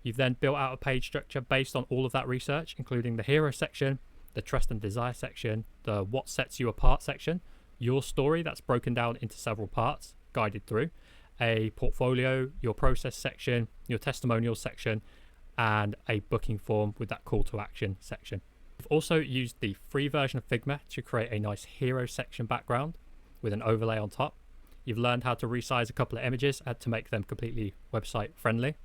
You've then built out a page structure based on all of that research, including the hero section, the trust and desire section, the what sets you apart section, your story that's broken down into several parts, guided through, a portfolio, your process section, your testimonial section, and a booking form with that call to action section. We've also used the free version of Figma to create a nice hero section background with an overlay on top. You've learned how to resize a couple of images to make them completely website friendly.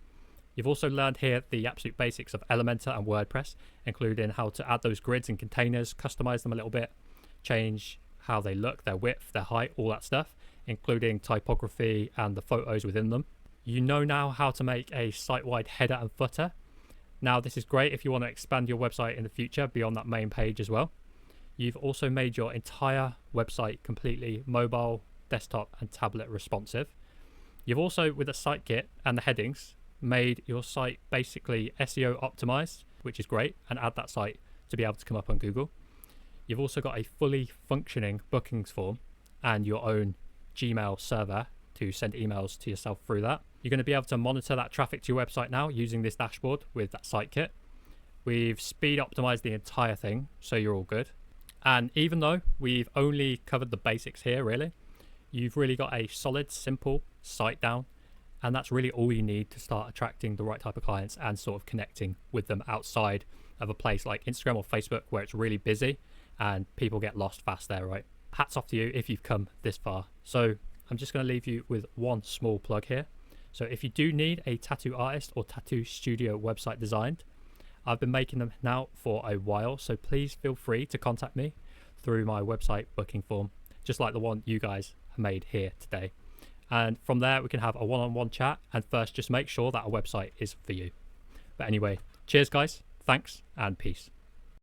You've also learned here the absolute basics of Elementor and WordPress, including how to add those grids and containers, customize them a little bit, change how they look, their width, their height, all that stuff, including typography and the photos within them. You know now how to make a site-wide header and footer. Now this is great if you want to expand your website in the future beyond that main page as well. You've also made your entire website completely mobile, desktop and tablet responsive. You've also, with the site kit and the headings, made your site basically SEO optimized, which is great, and add that site to be able to come up on Google. You've also got a fully functioning bookings form and your own Gmail server to send emails to yourself through that. You're going to be able to monitor that traffic to your website now using this dashboard with that site kit. We've speed optimized the entire thing, so you're all good. And even though we've only covered the basics here, really, you've really got a solid, simple site down. And that's really all you need to start attracting the right type of clients and sort of connecting with them outside of a place like Instagram or Facebook where it's really busy and people get lost fast there, right? Hats off to you if you've come this far. So I'm just going to leave you with one small plug here. So if you do need a tattoo artist or tattoo studio website designed, I've been making them now for a while. So please feel free to contact me through my website booking form, just like the one you guys have made here today. And from there, we can have a one-on-one chat and first just make sure that a website is for you. But anyway, cheers guys, thanks and peace.